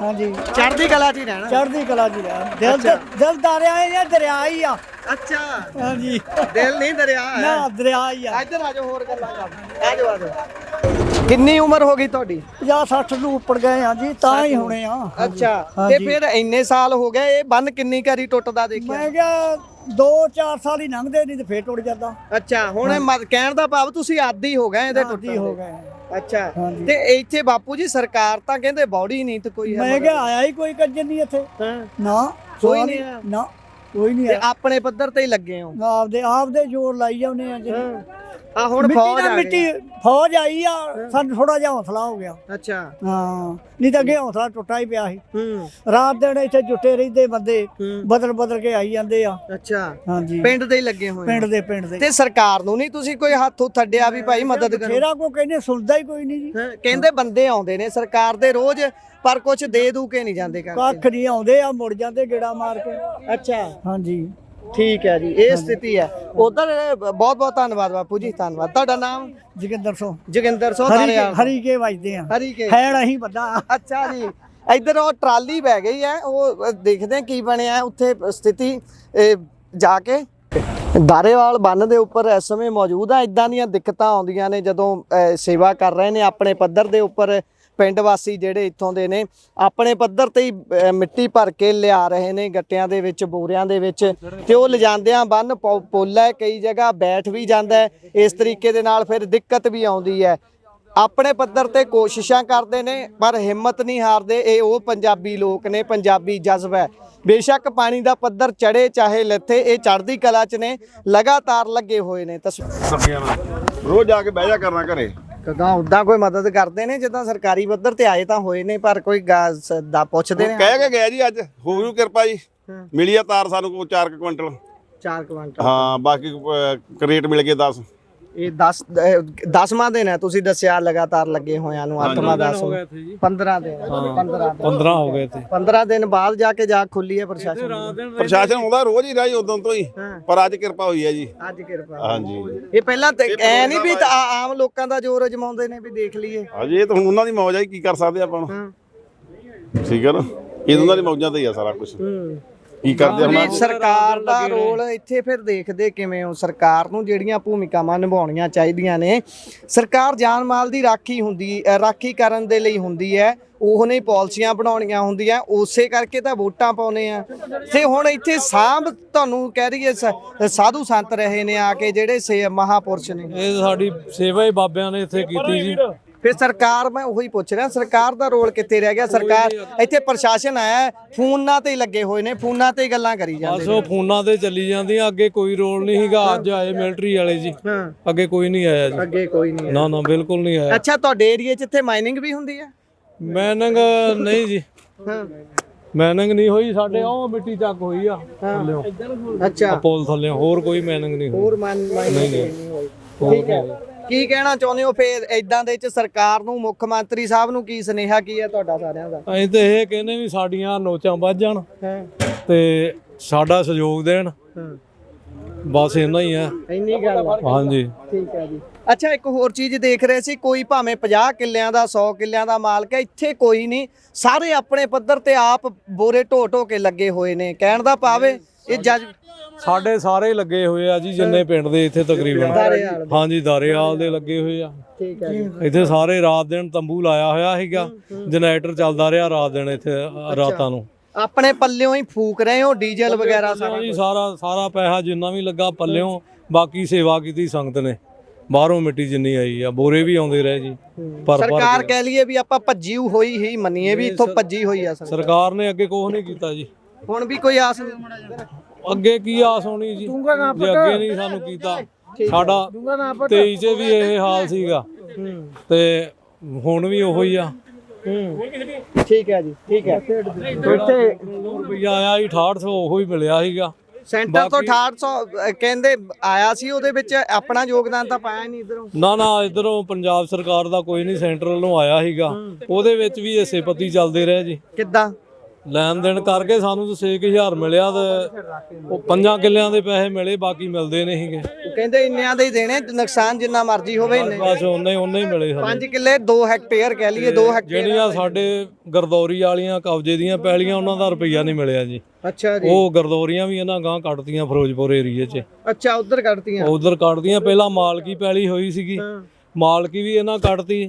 ਹਾਂਜੀ, ਚੜ੍ਹਦੀ ਕਲਾ 'ਚ ਹੀ ਰਹਿਣਾ। ਚੜ੍ਹਦੀ ਕਲਾ 'ਚ ਰਹਿਣਾ। ਦਿਲ ਦਰਿਆ ਜਾਂ ਦਰਿਆ ਹੀ ਆ। ਅੱਛਾ। ਹਾਂਜੀ, ਦਿਲ ਨਹੀਂ ਦਰਿਆ ਹੈ ਨਾ, ਦਰਿਆ ਹੀ ਆ। ਇੱਧਰ ਆ ਜਾਓ, ਹੋਰ ਗੱਲਾਂ ਕਰਦੇ। ਆ ਜਾਓ, ਆ ਜਾਓ। ਕਿੰਨੀ ਉਮਰ ਹੋ ਗਈ ਤੁਹਾਡੀ? 50-60 ਨੂੰ ਉੱਪਰ ਗਏ ਆ ਜੀ, ਤਾਂ ਹੀ ਹੋਣੇ ਆ। ਅੱਛਾ, ਤੇ ਫਿਰ ਇੰਨੇ ਸਾਲ ਹੋ ਗਏ, ਇਹ ਬੰਨ ਕਿੰਨੀ ਵਾਰੀ ਟੁੱਟਦਾ ਦੇਖਿਆ? ਮੈਂ ਕਿਹਾ 2-4 ਸਾਲ ਹੀ ਲੰਘਦੇ, ਨਹੀਂ ਤੇ ਫੇਰ ਟੁੱਟ ਜਾਂਦਾ। ਅੱਛਾ, ਹੁਣ ਕਹਿਣ ਦਾ ਭਾਵ ਤੁਸੀਂ ਆਦੀ ਹੋ ਗਏ ਇਹਦੇ ਟੁੱਟੀ ਹੋ ਗਏ। ਅੱਛਾ ਤੇ ਇੱਥੇ ਬਾਪੂ ਜੀ ਸਰਕਾਰ ਤਾਂ ਕਹਿੰਦੇ ਬੌੜੀ ਨਹੀਂ ਤੇ ਕੋਈ ਮੈਂ ਕਿਹਾ ਆਇਆ ਹੀ ਕੋਈ ਕੰਜਰ ਨਹੀਂ ਇੱਥੇ ਨਾ ਕੋਈ ਨਹੀਂ ਆਇਆ। ਨਾ ਕੋਈ ਨਹੀਂ ਤੇ ਆਇਆ ਆਪਣੇ ਪੱਧਰ ਤੇ ਹੀ ਲੱਗੇ ਹੋ ਆਪਦੇ ਜ਼ੋਰ ਲਾਈ ਜਾਂਦੇ ਆ ਜੀ ਆ ਹੁਣ ਫੌਜ ਆ ਮਿੱਟੀ ਫੌਜ ਆਈ ਆ ਸਾਨੂੰ ਥੋੜਾ ਜਿਹਾ ਹੌਸਲਾ ਹੋ ਗਿਆ ਅੱਛਾ ਹਾਂ ਨਹੀਂ ਤਾਂ ਅੱਗੇ ਹੌਸਲਾ ਟੁੱਟਾ ਹੀ ਪਿਆ ਸੀ ਰਾਤ ਦਿਨ ਇੱਥੇ ਜੁੱਟੇ ਰਹਿੰਦੇ ਬੰਦੇ ਬਦਲ ਬਦਲ ਕੇ ਆਈ ਜਾਂਦੇ ਆ ਅੱਛਾ ਹਾਂਜੀ ਪਿੰਡ ਦੇ ਹੀ ਲੱਗੇ ਹੋਏ ਪਿੰਡ ਦੇ ਤੇ ਸਰਕਾਰ ਨੂੰ ਨਹੀਂ ਤੁਸੀਂ ਕੋਈ ਹੱਥ ਉੱਠ ਅੱਡਿਆ ਵੀ ਭਾਈ ਮਦਦ ਕਰੋ ਤੇਰਾ ਕੋ ਕਹਿੰਦੇ ਸੁਣਦਾ ਹੀ ਕੋਈ ਨਹੀਂ ਜੀ ਕਹਿੰਦੇ ਬੰਦੇ ਆਉਂਦੇ ਨੇ ਸਰਕਾਰ ਦੇ ਰੋਜ਼ ਪਰ ਕੁਝ ਦੇ ਦੂ ਕੇ ਨਹੀਂ ਜਾਂਦੇ ਕੱਖ ਨਹੀਂ ਆਉਂਦੇ ਆ ਮੁੜ ਜਾਂਦੇ ਗੇੜਾ ਮਾਰ ਕੇ ਅੱਛਾ ਹਾਂਜੀ ਠੀਕ ਹੈ ਜੀ ਇਹ ਸਥਿਤੀ ਹੈ ਉਧਰ ਬਹੁਤ ਬਹੁਤ ਧੰਨਵਾਦ ਬਾਪੂ ਜੀ ਧੰਨਵਾਦ ਤੁਹਾਡਾ ਨਾਮ ਜੋਗਿੰਦਰ ਸਿੰਘ ਹਰੀ ਕੇ ਵੱਜਦੇ ਆ ਹਰੀ ਕੇ ਹੈਣ ਅਸੀਂ ਬੰਦਾ ਅੱਛਾ ਜੀ ਇੱਧਰ ਉਹ ਟਰਾਲੀ ਬਹਿ ਗਈ ਹੈ ਉਹ ਦੇਖਦੇ ਆ ਕੀ ਬਣਿਆ ਉੱਥੇ ਸਥਿਤੀ ਜਾ ਕੇ ਦਾਰੇਵਾਲ ਬੰਨ ਦੇ ਉੱਪਰ ਇਸ ਸਮੇਂ ਮੌਜੂਦ ਆ ਇਦਾਂ ਦੀਆਂ ਦਿੱਕਤਾਂ ਆਉਂਦੀਆਂ ਨੇ ਜਦੋਂ ਸੇਵਾ ਕਰ ਰਹੇ ਨੇ ਆਪਣੇ ਪੱਧਰ ਦੇ ਉੱਪਰ ਪਿੰਡ ਵਾਸੀ ਜਿਹੜੇ ਇੱਥੋਂ ਦੇ ਨੇ ਆਪਣੇ ਪੱਧਰ ਤੇ ਹੀ ਮਿੱਟੀ ਭਰ ਕੇ ਲਿਆ ਰਹੇ ਨੇ ਗੱਟਿਆਂ ਦੇ ਵਿੱਚ ਬੋਰਿਆਂ ਦੇ ਵਿੱਚ ਤੇ ਉਹ ਲਿਜਾਂਦਿਆਂ ਬੰਨ ਪੁੱਲ ਹੈ ਕਈ ਜਗ੍ਹਾ ਬੈਠ ਵੀ ਜਾਂਦਾ ਹੈ ਇਸ ਤਰੀਕੇ ਦੇ ਨਾਲ ਫਿਰ ਦਿੱਕਤ ਵੀ ਆਉਂਦੀ ਹੈ ਆਪਣੇ ਪੱਧਰ ਤੇ ਕੋਸ਼ਿਸ਼ਾਂ ਕਰਦੇ ਨੇ ਪਰ ਹਿੰਮਤ ਨਹੀਂ ਹਾਰਦੇ ਇਹ ਉਹ ਪੰਜਾਬੀ ਲੋਕ ਨੇ ਪੰਜਾਬੀ ਜਜ਼ਬਾ ਹੈ ਬੇਸ਼ੱਕ ਪਾਣੀ ਦਾ ਪੱਧਰ ਚੜੇ ਚਾਹੇ ਲੱਥੇ ਇਹ ਚੜ੍ਹਦੀ ਕਲਾ 'ਚ ਨੇ ਲਗਾਤਾਰ ਲੱਗੇ ਹੋਏ ਨੇ ਰੋਜ਼ ਜਾ ਕੇ ਬਹਿ ਜਾ ਕਰਨਾ ਘਰੇ ਕਦਾਂ ਉਦਾਂ ਕੋਈ ਮਦਦ ਕਰਦੇ ਨੇ ਜਿੱਦਾਂ ਸਰਕਾਰੀ ਪੱਧਰ ਤੇ ਆਏ ਤਾਂ ਹੋਏ ਨੇ ਪਰ ਕੋਈ ਦਾ ਪੁੱਛਦੇ ਨੇ ਕਹਿ ਕੇ ਗਿਆ ਜੀ ਅੱਜ ਹੋ ਗਈ ਕਿਰਪਾ ਜੀ ਮਿਲੀ ਆ ਤਾਰ ਸਾਨੂੰ ਕੋ 4 ਕੁਇੰਟਲ 4 ਕੁਇੰਟਲ ਹਾਂ ਬਾਕੀ ਕਰੇਟ ਮਿਲ ਗਏ 10 ਇਹ 10ਵਾਂ ਦਿਨ ਹੈ ਤੁਸੀਂ ਦੱਸਿਆ ਲਗਾਤਾਰ ਲੱਗੇ ਹੋਇਆਂ ਨੂੰ 8ਵਾਂ 10 15 ਦਿਨ 15 ਹੋ ਗਏ ਤੇ 15 ਦਿਨ ਬਾਅਦ ਜਾ ਕੇ ਜਾ ਖੁੱਲੀ ਹੈ ਪ੍ਰਸ਼ਾਸਨ ਆਉਂਦਾ ਰੋਜ਼ ਹੀ ਰਾਈ ਉਦੋਂ ਤੋਂ ਹੀ ਪਰ ਅੱਜ ਕਿਰਪਾ ਹੋਈ ਹੈ ਜੀ ਅੱਜ ਕਿਰਪਾ ਹਾਂਜੀ ਇਹ ਪਹਿਲਾਂ ਐ ਨਹੀਂ ਵੀ ਆਮ ਲੋਕਾਂ ਦਾ ਜ਼ੋਰ ਅਜਮਾਉਂਦੇ ਨੇ ਵੀ ਦੇਖ ਲਈਏ ਹਾਂਜੀ ਇਹ ਤਾਂ ਹੁਣ ਉਹਨਾਂ ਦੀ ਮੌਜ ਆ ਕੀ ਕਰ ਸਕਦੇ ਆਪਾਂ ਨੂੰ ਠੀਕ ਹੈ ਨਾ ਇਹ ਉਹਨਾਂ ਦੀ ਮੌਜਾਂ ਤੇ ਹੀ ਆ ਸਾਰਾ ਕੁਝ ਕੀ ਕਰਦੇ ਹੁਣ ਸਰਕਾਰ ਦਾ ਰੋਲ ਇੱਥੇ ਫਿਰ ਦੇਖਦੇ ਕਿਵੇਂ ਹੋ ਸਰਕਾਰ ਨੂੰ ਜਿਹੜੀਆਂ ਭੂਮਿਕਾਵਾਂ ਨਿਭਾਉਣੀਆਂ ਚਾਹੀਦੀਆਂ ਨੇ ਸਰਕਾਰ ਜਾਨ ਮਾਲ ਦੀ ਰਾਖੀ ਕਰਨ ਦੇ ਲਈ ਹੁੰਦੀ ਹੈ ਉਹਨੇ ਪਾਲਿਸੀਆਂ ਬਣਾਉਣੀਆਂ ਹੁੰਦੀਆਂ ਉਸੇ ਕਰਕੇ ਤਾਂ ਵੋਟਾਂ ਪਾਉਨੇ ਆ ਤੇ ਹੁਣ ਇੱਥੇ ਸਾਂਭ ਤੁਹਾਨੂੰ ਕਹਿ ਰਹੀਏ ਸਾਧੂ ਸੰਤ ਰਹੇ ਨੇ ਆ ਕੇ ਜਿਹੜੇ ਮਹਾਪੁਰਸ਼ ਨੇ ਇਹ ਸਾਡੀ ਸੇਵਾ ਹੀ ਬਾਬਿਆਂ ਨੇ ਇੱਥੇ ਕੀਤੀ ਜੀ ਫਿਰ ਸਰਕਾਰ ਮੈਂ ਉਹੀ ਪੁੱਛ ਰਿਹਾ ਸਰਕਾਰ ਦਾ ਰੋਲ ਕਿੱਥੇ ਰਹਿ ਗਿਆ ਸਰਕਾਰ ਇੱਥੇ ਪ੍ਰਸ਼ਾਸਨ ਆਇਆ ਫੋਨਾਂ ਤੇ ਹੀ ਲੱਗੇ ਹੋਏ ਨੇ ਫੋਨਾਂ ਤੇ ਹੀ ਗੱਲਾਂ ਕਰੀ ਜਾਂਦੇ ਬਸ ਉਹ ਫੋਨਾਂ ਤੇ ਚੱਲੀ ਜਾਂਦੀਆਂ ਅੱਗੇ ਕੋਈ ਰੋਲ ਨਹੀਂ ਸੀਗਾ ਅੱਜ ਆਏ ਮਿਲਟਰੀ ਵਾਲੇ ਜੀ ਅੱਗੇ ਕੋਈ ਨਹੀਂ ਆਇਆ ਜੀ ਅੱਗੇ ਕੋਈ ਨਹੀਂ ਨਾ ਨਾ ਬਿਲਕੁਲ ਨਹੀਂ ਆਇਆ ਅੱਛਾ ਤੁਹਾਡੇ ਏਰੀਆ 'ਚ ਇੱਥੇ ਮਾਈਨਿੰਗ ਵੀ ਹੁੰਦੀ ਹੈ ਮੈਨਿੰਗ ਨਹੀਂ ਜੀ ਮੈਨਿੰਗ ਨਹੀਂ ਹੋਈ ਸਾਡੇ ਉਹ ਮਿੱਟੀ ਚੱਕ ਹੋਈ ਆ ਥੱਲਿਓ ਅੱਛਾ ਪੁਲ ਥੱਲਿਓ ਹੋਰ ਕੋਈ ਮੈਨਿੰਗ ਨਹੀਂ ਹੋਈ ਹੋਰ ਮਾਈਨਿੰਗ ਨਹੀਂ ਹੋਈ ਠੀਕ ਹੈ ਕੀ ਕਹਿਣਾ ਚਾਹੁੰਦੇ ਹੋ ਫੇਰ ਇਦਾਂ ਦੇ ਚ ਸਰਕਾਰ ਨੂੰ ਮੁੱਖ ਮੰਤਰੀ ਸਾਹਿਬ ਨੂੰ ਕੀ ਸੁਨੇਹਾ ਕੀ ਹੈ ਤੁਹਾਡਾ ਸਾਰਿਆਂ ਦਾ ਅਸੀਂ ਤੇ ਇਹ ਕਹਿੰਦੇ ਵੀ ਸਾਡੀਆਂ ਨੋਚਾਂ ਵੱਜ ਜਾਣ ਤੇ ਸਾਡਾ ਸਹਿਯੋਗ ਦੇਣ ਬਸ ਇੰਨਾ ਹੀ ਆ ਇੰਨੀ ਗੱਲ ਹਾਂਜੀ ਠੀਕ ਹੈ ਜੀ ਅੱਛਾ ਇੱਕ ਹੋਰ ਚੀਜ਼ ਦੇਖ ਰਹੇ ਸੀ ਕੋਈ ਭਾਵੇਂ 50 ਕਿੱਲਿਆਂ ਦਾ 100 ਕਿੱਲਿਆਂ ਦਾ ਮਾਲਕ ਹੈ ਇੱਥੇ ਕੋਈ ਨਹੀਂ ਸਾਰੇ ਆਪਣੇ ਪੱਧਰ ਤੇ ਆਪ ਬੋਰੇ ਢੋ ਕੇ ਲੱਗੇ ਹੋਏ ਨੇ ਕਹਿਣ ਦਾ ਭਾਵੇਂ ਇਹ ਜੱਜ ਸਾਡੇ ਸਾਰੇ ਲੱਗੇ ਹੋਏ ਆ ਜੀ ਜਿੰਨੇ ਪਿੰਡ ਦੇ ਇੱਥੇ ਤਕਰੀਬਨ ਹਾਂਜੀ ਦਾਰੇਵਾਲ ਦੇ ਲੱਗੇ ਹੋਏ ਆ ਠੀਕ ਹੈ ਜੀ ਇੱਥੇ ਸਾਰੇ ਰਾਤ ਦਿਨ ਤੰਬੂ ਲਾਇਆ ਹੋਇਆ ਸੀਗਾ ਜਨਰੇਟਰ ਚੱਲਦਾ ਰਿਹਾ ਰਾਤ ਦਿਨ ਇੱਥੇ ਰਾਤਾਂ ਨੂੰ ਆਪਣੇ ਪੱਲਿਓਂ ਹੀ ਫੂਕ ਰਹੇ ਹੋ ਡੀਜ਼ਲ ਵਗੈਰਾ ਜੀ ਸਾਰਾ ਪੈਸਾ ਜਿੰਨਾ ਵੀ ਲੱਗਾ ਪੱਲਿਓਂ ਬਾਕੀ ਸੇਵਾ ਕੀਤੀ ਸੰਗਤ ਨੇ ਬਾਹਰੋਂ ਮਿੱਟੀ ਜਿੰਨੀ ਆਈ ਆ ਬੋਰੇ ਵੀ ਆਉਂਦੇ ਰਹੇ ਜੀ ਸਰਕਾਰ ਕਹਿ ਲਈਏ ਵੀ ਆਪਾਂ ਭੱਜੀ ਹੋਈ ਹੀ ਮੰਨੀਏ ਵੀ ਇੱਥੋਂ ਭੱਜੀ ਹੋਈ ਆ ਸਰਕਾਰ ਨੇ ਅੱਗੇ ਕੁਝ ਨਹੀਂ ਕੀਤਾ ਜੀ ਹੁਣ ਵੀ ਕੋਈ ਆਸ ਨਹੀਂ ਅੱਗੇ ਕੀ ਆਸ ਹੋਣੀ ਜੀ ਜੇ ਅੱਗੇ ਨਹੀਂ ਸਾਨੂੰ ਕੀਤਾ ਸਾਡਾ 23 ਚ ਵੀ ਇਹ ਹਾਲ ਸੀਗਾ ਤੇ ਹੁਣ ਵੀ ਉਹੋ ਹੀ ਆ ਠੀਕ ਹੈ ਜੀ ਠੀਕ ਹੈ ਇੱਥੇ ਰੁਪਈਆ ਆਇਆ ਹੀ 6800 ਉਹੋ ਹੀ ਮਿਲਿਆ ਸੀਗਾ ਸੈਂਟਰ ਤੋਂ 6800 ਕਹਿੰਦੇ ਆਇਆ ਸੀ ਉਹਦੇ ਵਿੱਚ ਆਪਣਾ ਯੋਗਦਾਨ ਤਾਂ ਪਾਇਆ ਨਹੀਂ ਇਧਰੋਂ ਨਾ ਇਧਰੋਂ ਪੰਜਾਬ ਸਰਕਾਰ ਦਾ ਕੋਈ ਨਹੀਂ ਸੈਂਟਰ ਵੱਲੋਂ ਆਇਆ ਸੀਗਾ ਉਹਦੇ ਵਿੱਚ ਵੀ ਹਿੱਸੇ ਪੱਤੀ ਚੱਲਦੇ ਰਹੇ ਜੀ ਕਿੱਦਾਂ ਲੈਣ ਦੇਣ ਕਰਕੇ ਸਾਨੂੰ ਤਾਂ 6000 ਮਿਲਿਆ ਤੇ ਉਹ 5 ਕਿੱਲਿਆਂ ਦੇ ਪੈਸੇ ਮਿਲੇ ਬਾਕੀ ਮਿਲਦੇ ਨਹੀਂ ਸੀਗੇ ਉਹ ਕਹਿੰਦੇ ਇੰਨਿਆਂ ਦੇ ਹੀ ਦੇਣੇ ਨੁਕਸਾਨ ਜਿੰਨਾ ਮਰਜ਼ੀ ਹੋਵੇ ਬਸ ਉਹਨੇ ਹੀ ਮਿਲੇ 5 ਕਿੱਲੇ 2 ਹੈਕਟੇਅਰ ਕਹਿ ਲਈਏ 2 ਹੈਕਟੇਅਰ ਜਿਹੜੀਆਂ ਸਾਡੇ ਗਰਦੌਰੀ ਵਾਲੀਆਂ ਕਬਜ਼ੇ ਦੀਆਂ ਪੈਲੀਆਂ ਉਹਨਾਂ ਦਾ ਰੁਪਈਆ ਨਹੀਂ ਮਿਲਿਆ ਜੀ ਅੱਛਾ ਜੀ ਉਹ ਗਰਦੌਰੀਆਂ ਵੀ ਇਹਨਾਂ ਗਾਂ ਕੱਢਤੀਆਂ ਫਿਰੋਜ਼ਪੁਰ ਏਰੀਏ 'ਚ ਅੱਛਾ ਉਧਰ ਕੱਢਤੀਆਂ ਪਹਿਲਾਂ ਮਾਲਕੀ ਪੈਲੀ ਹੋਈ ਸੀਗੀ ਮਾਲਕੀ ਵੀ ਇਹਨਾਂ ਕੱਢਤੀ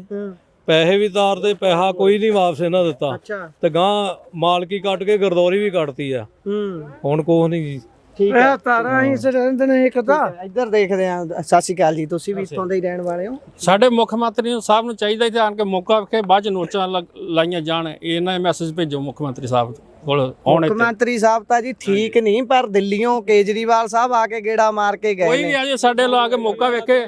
ਪੈਸੇ ਵੀ ਤਾਰਦੇ ਪੈਸਾ ਕੋਈ ਨਹੀਂ ਵਾਪਸ ਇਹਨਾਂ ਦਿੱਤਾ ਤੇ ਗਾਂ ਮਾਲਕੀ ਕੱਟ ਕੇ ਗਰਦੌਰੀ ਵੀ ਕੱਟਤੀ ਆ ਹੁਣ ਕੁਛ ਨਹੀਂ ਜੀ ਠੀਕ ਹੈ ਤਾਰਾਂ ਹੀ ਰਹਿੰਦੇ ਨੇ ਇੱਕ ਤਾਂ ਇੱਧਰ ਦੇਖਦੇ ਆ। ਸਤਿ ਸ਼੍ਰੀ ਅਕਾਲ ਜੀ, ਤੁਸੀਂ ਵੀ ਇੱਥੋਂ ਦੇ ਹੀ ਰਹਿਣ ਵਾਲੇ ਹੋ? ਸਾਡੇ ਮੁੱਖ ਮੰਤਰੀ ਸਾਹਿਬ ਨੂੰ ਚਾਹੀਦਾ ਕਿ ਆਣ ਕੇ ਮੌਕਾ ਵੇਖੇ ਬਾਅਦ ਚ ਨੋਟਾਂ ਲਾਈਆਂ ਜਾਣ। ਇਹਨਾਂ ਮੈਸੇਜ ਭੇਜੋ ਮੁੱਖ ਮੰਤਰੀ ਸਾਹਿਬ ਕੋਲ ਆਉਣ ਮੁੱਖ ਮੰਤਰੀ ਸਾਹਿਬ ਤਾਂ ਜੀ ਠੀਕ ਨਹੀਂ, ਪਰ ਦਿੱਲੀੋਂ ਕੇਜਰੀਵਾਲ ਸਾਹਿਬ ਆ ਕੇ ਗੇੜਾ ਮਾਰ ਕੇ ਗਏ ਕੋਈ ਨੇ। ਵੀ ਆ ਜੇ ਸਾਡੇ ਲੋ ਆ ਕੇ ਮੌਕਾ ਵੇਖੇ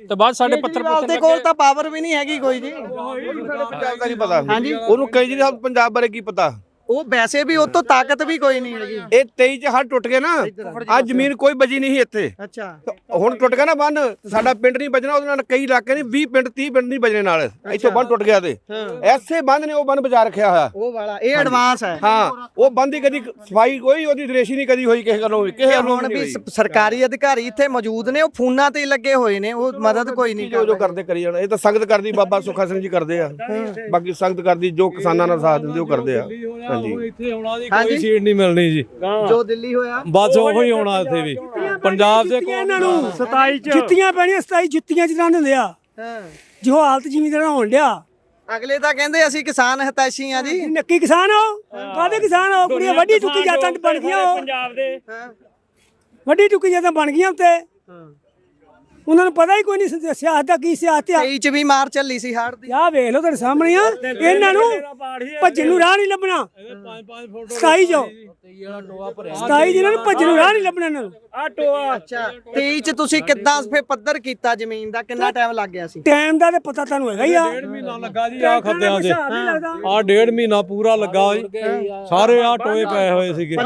ਤੇ ਬਾਅਦ ਸਾਡੇ ਪੱਤਰ ਕੇਜਰੀਵਾਲ ਦੇ ਕੋਲ ਤਾਂ ਪਾਵਰ ਵੀ ਨਹੀਂ ਹੈਗੀ ਕੋਈ ਜੀ। ਪੰਜਾਬ ਦਾ ਨਹੀਂ ਪਤਾ ਹਾਂਜੀ। ਉਹਨੂੰ ਕੇਜਰੀਵਾਲ ਪੰਜਾਬ ਬਾਰੇ ਕੀ ਪਤਾ? ਉਹ ਵੈਸੇ ਵੀ ਉਹ ਤੋਂ ਤਾਕਤ ਵੀ ਕੋਈ ਨਹੀਂ ਹੈਗੀ। ਇਹ 23 ਚ ਹੱਥ ਟੁੱਟ ਗਏ ਨਾ, ਅੱਜ ਜ਼ਮੀਨ ਕੋਈ ਬਚੀ ਨਹੀਂ ਸੀ ਇੱਥੇ। ਅੱਛਾ, ਹੁਣ ਟੁੱਟ ਗਿਆ ਨਾ ਬੰਨ, ਸਾਡਾ ਪਿੰਡ ਨਹੀਂ ਬਚਣਾ ਉਹਦੇ ਨਾਲ। ਕਈ ਇਲਾਕੇ ਨਹੀਂ 20 ਪਿੰਡ 30 ਪਿੰਡ ਨਹੀਂ ਬਚਣੇ ਨਾਲ। ਇੱਥੋਂ ਬੰਨ ਟੁੱਟ ਗਿਆ ਤੇ ਐਸੇ ਬੰਨ ਨੇ ਉਹ ਬੰਨ ਬਚਾ ਰੱਖਿਆ ਹੋਇਆ। ਉਹ ਵਾਲਾ ਇਹ ਐਡਵਾਂਸ ਹੈ। ਹਾਂ, ਉਹ ਬੰਨ ਦੀ ਕਦੀ ਸਫਾਈ ਕੋਈ ਉਹਦੀ ਦਰੇਸ਼ੀ ਨਹੀਂ ਕਦੀ ਹੋਈ ਕਿਸੇ ਗੱਲੋਂ ਵੀ, ਕਿਸੇ ਹੁਣ ਵੀ ਸਰਕਾਰੀ ਅਧਿਕਾਰੀ ਇੱਥੇ ਮੌਜੂਦ ਨੇ, ਉਹ ਫੋਨਾਂ ਤੇ ਹੀ ਲੱਗੇ ਹੋਏ ਨੇ, ਉਹ ਮਦਦ ਕੋਈ ਨਹੀਂ ਜੋ ਕਰਦੇ ਕਰੀ ਜਾਣਾ। ਇਹ ਤਾਂ ਸੰਗਤ ਕਰਦੀ, ਬਾਬਾ ਸੁੱਖਾ ਸਿੰਘ ਜੀ ਕਰਦੇ ਆ। ਬਾਕੀ ਸੰਗਤ ਕਰਦੀ, ਜੋ ਕਿਸਾਨਾਂ ਨਾਲ ਸਾਥ ਦਿੰਦੇ ਉਹ ਕਰਦੇ ਆ। ਹਾਂਜੀ, ਇੱਥੇ ਆਉਣਾ ਦੀ ਕੋਈ ਸੀਟ ਨਹੀਂ ਮਿਲਣੀ ਜੀ। ਜੋ ਦਿੱਲੀ ਹੋਇਆ ਬਸ ਉਹੀ ਹੋਣਾ ਇੱਥੇ ਵੀ। ਪੰਜਾਬ ਦੇ ਇਹਨਾਂ ਨੂੰ 27 ਚ ਜੁੱਤੀਆਂ ਪੈਣੀਆਂ, 27 ਜੁੱਤੀਆਂ ਚ ਦੰਦ ਹੁੰਦੇ ਆ। ਜੋ ਹਾਲਤ ਜ਼ਿਮੀਂਦਾਰਾਂ ਹੋਣ ਡਿਆ। ਅਗਲੇ ਤਾਂ ਕਹਿੰਦੇ ਅਸੀਂ ਕਿਸਾਨ ਹਿਤੈਸ਼ੀ ਆ ਜੀ। ਨੱਕੀ ਕਿਸਾਨ ਹੋ, ਕਾਹਦੇ ਕਿਸਾਨ ਹੋ? ਕੁੜੀਆਂ ਵੱਡੀ ਚੁੱਕੀ ਜਾਤਾਂ ਬਣ ਗਈਆਂ, ਪੰਜਾਬ ਦੇ ਵੱਡੀ ਚੁੱਕੀ ਜਾਤਾਂ ਬਣ ਗਈਆਂ ਉੱਤੇ। ਉਹਨਾਂ ਨੂੰ ਪਤਾ ਹੀ ਕੋਈ ਨਹੀਂ ਸਿਆਸਤ ਦਾ ਕੀ ਸਿਆਸਤ ਆ। 23 ਚ ਵੀ ਮਾਰ ਚੱਲੀ ਸੀ ਹਾੜ ਦੀ। ਆਹ ਵੇਖ ਲਓ ਤੁਹਾਡੇ ਸਾਹਮਣੇ ਆ। ਇਹਨਾਂ ਨੂੰ ਭੱਜਣ ਨੂੰ ਰਾਹ ਨਹੀਂ ਲੱਭਣਾ। 27 ਜੋ 27 ਜਿਹਨਾਂ ਨੂੰ ਭੱਜਣ ਨੂੰ ਰਾਹ ਨਹੀਂ ਲੱਭਣਾ ਇਹਨਾਂ ਨੂੰ। ਆ ਟੋਆ। ਅੱਛਾ, 23 ਚ ਤੁਸੀਂ ਕਿੱਦਾਂ ਫੇ ਪੱਧਰ ਕੀਤਾ ਜ਼ਮੀਨ ਦਾ? ਕਿੰਨਾ ਟਾਈਮ ਲੱਗ ਗਿਆ ਸੀ? ਟਾਈਮ ਦਾ ਤੇ ਪਤਾ ਤੁਹਾਨੂੰ ਹੈਗਾ ਹੀ ਆ। 1.5 ਮਹੀਨਾ ਲੱਗਾ ਜੀ ਆ ਖੱਤਿਆਂ 'ਚ। ਆ 1.5 ਮਹੀਨਾ ਪੂਰਾ ਲੱਗਾ ਜੀ। ਸਾਰੇ ਆ ਟੋਏ ਪਏ ਹੋਏ ਸੀਗੇ।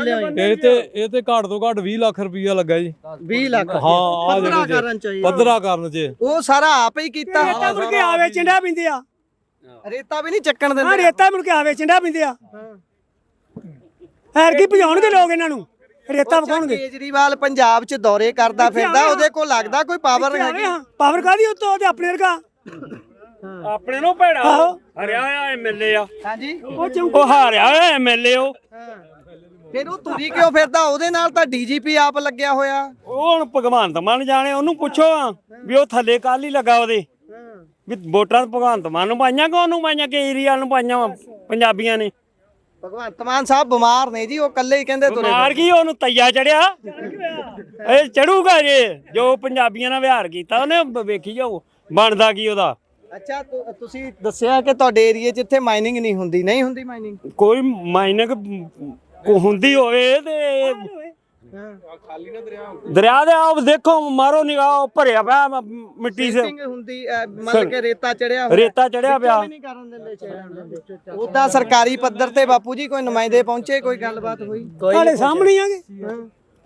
ਇਹ ਤੇ ਘੱਟ ਤੋਂ ਘੱਟ 20 ਲੱਖ ਰੁਪਈਆ ਲੱਗਾ ਜੀ। 20 ਲੱਖ? ਹਾਂ, ਆ ਪੱਧਰਾ ਜਿਹੜੇ ਕਰਨ ਚ ਪੱਧਰਾ ਕਰਨ 'ਚ ਉਹ ਸਾਰਾ ਆਪ ਹੀ ਕੀਤਾ। ਰੇਤਾ ਮੁੜ ਕੇ ਆਵੇ ਚੰਡਾ ਪਿੰਦੇ ਆ। ਰੇਤਾ ਵੀ ਨਹੀਂ ਚੱਕਣ ਦਿੰਦੇ? ਹਾਂ, ਰੇਤਾ ਮੁੜ ਕੇ ਆਵੇ ਚੰਡਾ ਪਿੰਦੇ ਆ। ਐਰ ਕੀ ਭਜਾਉਣਗੇ ਲੋਕ ਇਹਨਾਂ ਨੂੰ, ਰੇਤਾ ਵਕਾਉਣਗੇ। ਕੇਜਰੀਵਾਲ ਪੰਜਾਬ 'ਚ ਦੌਰੇ ਕਰਦਾ ਫਿਰਦਾ, ਉਹਦੇ ਕੋਲ ਲੱਗਦਾ ਕੋਈ ਪਾਵਰ ਹੈਗੀ? ਪਾਵਰ ਕਾਦੀ ਉੱਤੋਂ? ਉਹਦੇ ਆਪਣੇ ਵਰਗਾ ਆਪਣੇ ਨੂੰ ਭੈੜਾ ਹਰਿਆ ਹੋਇਆ ਐਮਐਲਏ ਆ। ਹਾਂਜੀ, ਉਹ ਹਾਰਿਆ ਹੋਇਆ ਐਮਐਲਏ ਉਹ। ਫਿਰ ਉਹ ਤੁਰੀ ਕਿਉਂ ਫਿਰਦਾ? ਉਹਦੇ ਨਾਲ ਤਾਂ ਡੀਜੀਪੀ ਆਪ ਲੱਗਿਆ ਹੋਇਆ। ਉਹ ਹੁਣ ਭਗਵੰਤ ਮਾਨ ਜਾਣੇ, ਉਹਨੂੰ ਪੁੱਛੋ ਵੀ ਉਹ ਥੱਲੇ ਕੱਲ ਹੀ ਲੱਗਾ ਉਹਦੇ ਵੀ ਵੋਟਾਂ ਭਗਵੰਤ ਮਾਨ ਨੂੰ ਪਾਈਆਂ ਕਿ ਉਹਨੂੰ ਪਾਈਆਂ, ਕੇਜਰੀਵਾਲ ਨੂੰ ਪਾਈਆਂ ਪੰਜਾਬੀਆਂ ਨੇ। ਭਗਵੰਤ ਮਾਨ ਸਾਹਿਬ ਬਿਮਾਰ ਨੇ ਜੀ, ਉਹ ਇਕੱਲੇ ਹੀ ਕਹਿੰਦੇ ਤੁਰੇ। ਬਿਮਾਰ ਕੀ, ਉਹਨੂੰ ਤਈਆ ਚੜਿਆ। ਇਹ ਚੜੂਗਾ ਜੇ ਜੋ ਪੰਜਾਬੀਆਂ ਨਾਲ ਵਿਹਾਰ ਕੀਤਾ ਉਹਨੇ। ਵੇਖੀ ਜਾਓ ਬਣਦਾ ਕੀ ਉਹਦਾ। ਅੱਛਾ, ਤੁਸੀਂ ਦੱਸਿਆ ਕਿ ਤੁਹਾਡੇ ਏਰੀਏ 'ਚ ਇੱਥੇ ਮਾਈਨਿੰਗ ਨਹੀਂ ਹੁੰਦੀ। ਨਹੀਂ ਹੁੰਦੀ ਮਾਈਨਿੰਗ? ਕੋਈ ਮਾਈਨਿੰਗ ਹੁੰਦੀ ਹੋਵੇ ਤੇ ਦਰਿਆ ਦੇ ਆਪ ਦੇਖੋ, ਮਾਰੋ ਨਿਗਾਹ, ਭਰਿਆ ਪਿਆ ਮਿੱਟੀ ਸੇ ਹੁੰਦੀ। ਮਤਲਬ ਕਿ ਰੇਤਾ ਚੜਿਆ ਹੋਇਆ, ਰੇਤਾ ਚੜਿਆ ਪਿਆ। ਨਹੀਂ ਕਰਨ ਦਿੰਦੇ। ਉਦਾਂ ਸਰਕਾਰੀ ਪੱਧਰ ਤੇ ਬਾਪੂ ਜੀ ਕੋਈ ਨੁਮਾਇੰਦੇ ਪਹੁੰਚੇ, ਕੋਈ ਗੱਲਬਾਤ ਹੋਈ? ਸਾਡੇ ਸਾਹਮਣੇ ਹੀ ਆਗੇ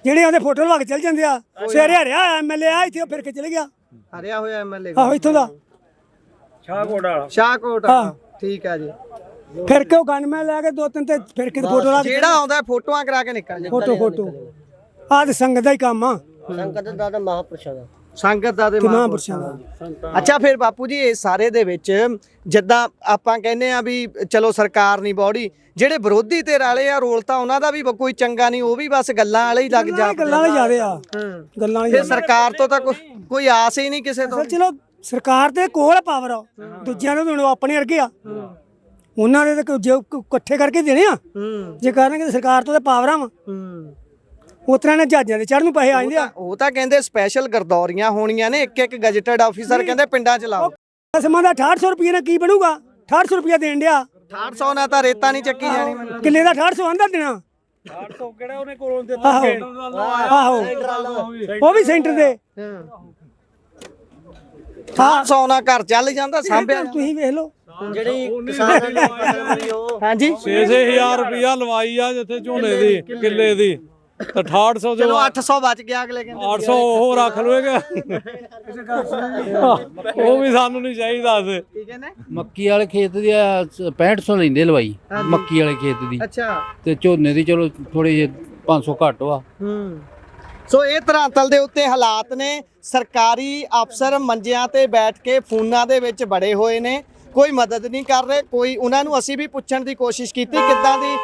ਜਿਹੜੇ ਉਹਦੇ ਫੋਟੋ ਲਵਾ ਕੇ ਚੱਲ ਜਾਂਦੇ ਆ। ਸਵੇਰੇ ਹਰਿਆ ਐਮਐਲਏ ਆ, ਇੱਥੇ ਫਿਰ ਕੇ ਚਲੇ ਗਿਆ। ਹਰਿਆ ਹੋਇਆ ਐਮਐਲਏ? ਆਹੋ, ਇੱਥੋਂ ਦਾ ਸ਼ਾਹਕੋਟ ਵਾਲਾ। ਸ਼ਾਹਕੋਟ, ਠੀਕ ਆ ਜੀ। ਫਿਰ ਕਿਉਂ ਗਨਮੈਨ ਲੈ ਕੇ 2-3 ਤੇ ਫਿਰ ਕੇ ਫੋਟੋ ਲਾ ਕੇ ਜਿਹੜਾ ਆਉਂਦਾ ਫੋਟੋਆਂ ਕਰਾ ਕੇ ਨਿਕਲ ਜਾਂਦਾ। ਫੋਟੋ ਆਹ ਤੇ ਸੰਗਤ ਦਾ ਹੀ ਕੰਮ ਆ। ਸੰਗਤ ਦਾ ਤੇ ਮਹਾਂਪੁਰਸ਼ਾਂ ਦਾ। ਅੱਛਾ, ਫਿਰ ਬਾਪੂ ਜੀ ਇਹ ਸਾਰੇ ਦੇ ਵਿੱਚ ਜਿੱਦਾਂ ਆਪਾਂ ਕਹਿੰਦੇ ਆ ਵੀ ਚਲੋ ਸਰਕਾਰ ਨਹੀਂ ਬੌੜੀ, ਜਿਹੜੇ ਵਿਰੋਧੀ ਧਿਰ ਵਾਲੇ ਆ ਰੋਲ ਤਾਂ ਉਹਨਾਂ ਦਾ ਵੀ ਕੋਈ ਚੰਗਾ ਨਹੀਂ, ਉਹ ਵੀ ਬਸ ਗੱਲਾਂ ਵਾਲੇ ਹੀ ਲੱਗ ਜਾ। ਗੱਲਾਂ ਵਾਲੇ ਜ਼ਿਆਦੇ ਆ, ਗੱਲਾਂ ਵਾਲੇ। ਫਿਰ ਸਰਕਾਰ ਤੋਂ ਤਾਂ ਕੋਈ ਆਸ ਹੀ ਨਹੀਂ ਕਿਸੇ ਤੋਂ। ਚਲੋ ਸਰਕਾਰ ਦੇ ਕੋਲ ਪਾਵਰ ਆ, ਦੂਜਿਆਂ ਨੂੰ ਹੁਣ ਆਪਣੇ ਵਰਗੇ ਆ। ਉਹਨਾਂ ਦੇ ਤਾਂ ਜੇ ਇਕੱਠੇ ਕਰਕੇ ਦੇਣੇ ਆ, ਜੇ ਕਰਨਗੇ ਸਰਕਾਰ ਤੋਂ ਤਾਂ ਪਾਵਰਾਂ ਵਾ। ਉਤਰਾਂ ਨੇ ਜਹਾਜ਼ਾਂ ਦੇ ਚੜ੍ਹਨ ਨੂੰ ਪੈਸੇ ਆ ਜਾਂਦੇ ਆ। ਉਹ ਤਾਂ ਕਹਿੰਦੇ ਸਪੈਸ਼ਲ ਗਰਦੌਰੀਆਂ ਹੋਣੀਆਂ ਨੇ, ਇੱਕ ਗਜਟਡ ਆਫੀਸਰ ਕਹਿੰਦੇ ਪਿੰਡਾਂ 'ਚ ਲਾਓ। ਅਸਮਾਂ ਦਾ 6800 ਰੁਪਏ ਨਾਲ ਕੀ ਬਣੂਗਾ? 6800 ਰੁਪਏ ਦੇਣ ਡਿਆ। 6800 ਨਾਲ ਤਾਂ ਰੇਤਾ ਨਹੀਂ ਚੱਕੀ ਜਾਣੀ। ਕਿੱਲੇ ਦਾ 6800 ਆਂਦਾ ਦੇਣਾ। 800 ਕਿਹੜਾ ਉਹਨੇ ਕੋਲੋਂ ਦਿੱਤਾ? ਆਹੋ, ਉਹ ਵੀ ਸੈਂਟਰ ਦੇ। 6800 ਨਾਲ ਘਰ ਚੱਲ ਜਾਂਦਾ ਸਾਂਭਿਆ। ਤੁਸੀਂ ਵੇਖ ਲਓ ਜਿਹੜੀ ਕਿਸਾਨਾਂ ਦੀ ਹਾਂਜੀ 6-6000 ਰੁਪਇਆ ਲਵਾਈ ਆ ਜਿੱਥੇ ਝੋਨੇ ਦੀ ਕਿੱਲੇ ਦੀ। ਤਾਂ 6800 ਚਲੋ 800 ਬਚ ਗਿਆ ਅਗਲੇ ਕਹਿੰਦੇ। 800 ਉਹ ਰੱਖ ਲਵੇਗਾ, ਉਹ ਵੀ ਸਾਨੂੰ ਨਹੀਂ ਚਾਹੀਦਾ। ਕੀ ਕਹਿੰਦੇ? ਮੱਕੀ ਵਾਲੇ ਖੇਤ ਦੀ 6500 ਲੈਂਦੇ ਲਵਾਈ, ਮੱਕੀ ਵਾਲੇ ਖੇਤ ਦੀ। ਅੱਛਾ, ਤੇ ਝੋਨੇ ਦੀ ਚਲੋ ਥੋੜੀ ਜਿਹੀ 500 ਘੱਟ ਵਾ। ਸੋ ਇਹ ਧਰਾਤਲ ਦੇ ਉੱਤੇ ਹਾਲਾਤ ਨੇ। ਸਰਕਾਰੀ ਅਫਸਰ ਮੰਜਿਆਂ ਤੇ ਬੈਠ ਕੇ ਫੋਨਾਂ ਦੇ ਵਿੱਚ ਬੜੇ ਹੋਏ ਨੇ, ਕੋਈ ਮਦਦ ਨਹੀਂ ਕਰ ਰਹੇ। ਕੋਈ ਉਹਨਾਂ ਨੂੰ ਅਸੀਂ ਵੀ ਪੁੱਛਣ ਦੀ ਕੋਸ਼ਿਸ਼ ਕੀਤੀ ਕਿੱਦਾਂ ਦੀ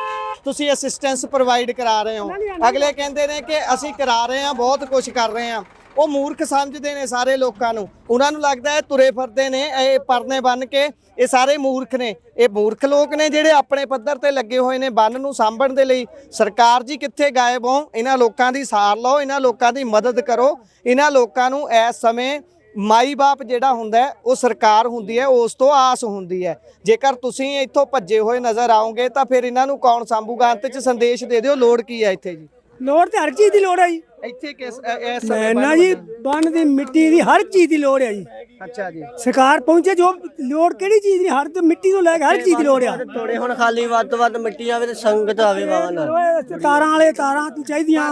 ਤੁਸੀਂ ਅਸਿਸਟੈਂਸ ਪ੍ਰੋਵਾਈਡ ਕਰਾ ਰਹੇ ਹੋ। ਅਗਲੇ ਕਹਿੰਦੇ ਨੇ ਕਿ ਅਸੀਂ ਕਰਾ ਰਹੇ ਹਾਂ, ਬਹੁਤ ਕੁਝ ਕਰ ਰਹੇ ਹਾਂ, ਉਹ ਮੂਰਖ ਸਮਝਦੇ ਨੇ ਸਾਰੇ ਲੋਕਾਂ ਨੂੰ। ਉਹਨਾਂ ਨੂੰ ਲੱਗਦਾ ਹੈ ਤੁਰੇ ਫਿਰਦੇ ਨੇ ਇਹ ਪਰਨੇ ਬੰਨ ਕੇ, ਇਹ ਸਾਰੇ ਮੂਰਖ ਨੇ। ਇਹ ਮੂਰਖ ਲੋਕ ਨੇ ਜਿਹੜੇ ਆਪਣੇ ਪੱਧਰ ਤੇ ਲੱਗੇ ਹੋਏ ਨੇ ਬੰਨ ਨੂੰ ਸਾਂਭਣ ਦੇ ਲਈ। ਸਰਕਾਰ ਜੀ ਕਿੱਥੇ ਗਾਇਬ ਹੋ? ਇਹਨਾਂ ਲੋਕਾਂ ਦੀ ਸਾਰ ਲਓ, ਇਹਨਾਂ ਲੋਕਾਂ ਦੀ ਮਦਦ ਕਰੋ। ਇਹਨਾਂ ਲੋਕਾਂ ਨੂੰ ਇਸ ਸਮੇਂ ਮਾਈ ਬਾਪ ਜਿਹੜਾ ਹੁੰਦਾ ਉਹ ਸਰਕਾਰ ਹੁੰਦੀ ਹੈ, ਉਸ ਤੋਂ ਆਸ ਹੁੰਦੀ ਹੈ। ਜੇਕਰ ਤੁਸੀਂ ਇੱਥੋਂ ਭੱਜੇ ਹੋਏ ਨਜ਼ਰ ਆਓਗੇ ਤਾਂ ਫਿਰ ਇਹਨਾਂ ਨੂੰ ਕੌਣ ਸਾਂਭੂਗਾ? ਅੰਤ 'ਚ ਸੰਦੇਸ਼ ਦੇ ਦਿਓ, ਲੋੜ ਕੀ ਹੈ ਇੱਥੇ ਜੀ? ਲੋੜ ਤੇ ਹਰ ਚੀਜ਼ ਦੀ ਲੋੜ ਹੈ ਜੀ ਇੱਥੇ ਇਸ ਸਮੇਂ ਨਾ ਜੀ, ਬੰਨ ਦੀ ਮਿੱਟੀ ਦੀ ਹਰ ਚੀਜ਼ ਦੀ ਲੋੜ ਹੈ ਜੀ। ਅੱਛਾ ਜੀ, ਸਰਕਾਰ ਪਹੁੰਚੇ ਜੋ ਲੋੜ ਕਿਹੜੀ ਚੀਜ਼ ਦੀ, ਹਰ ਮਿੱਟੀ ਤੋਂ ਲੈ ਕੇ ਹਰ ਚੀਜ਼ ਦੀ ਲੋੜ ਆ। ਥੋੜੇ ਹੁਣ ਖਾਲੀ ਵੱਧ ਤੋਂ ਵੱਧ ਮਿੱਟੀ ਆਵੇ ਤੇ ਸੰਗਤ ਆਵੇ ਬਾਬਾ ਨਾਲ। ਤਾਰਾਂ ਵਾਲੇ ਤਾਰਾਂ ਚਾਹੀਦੀਆਂ।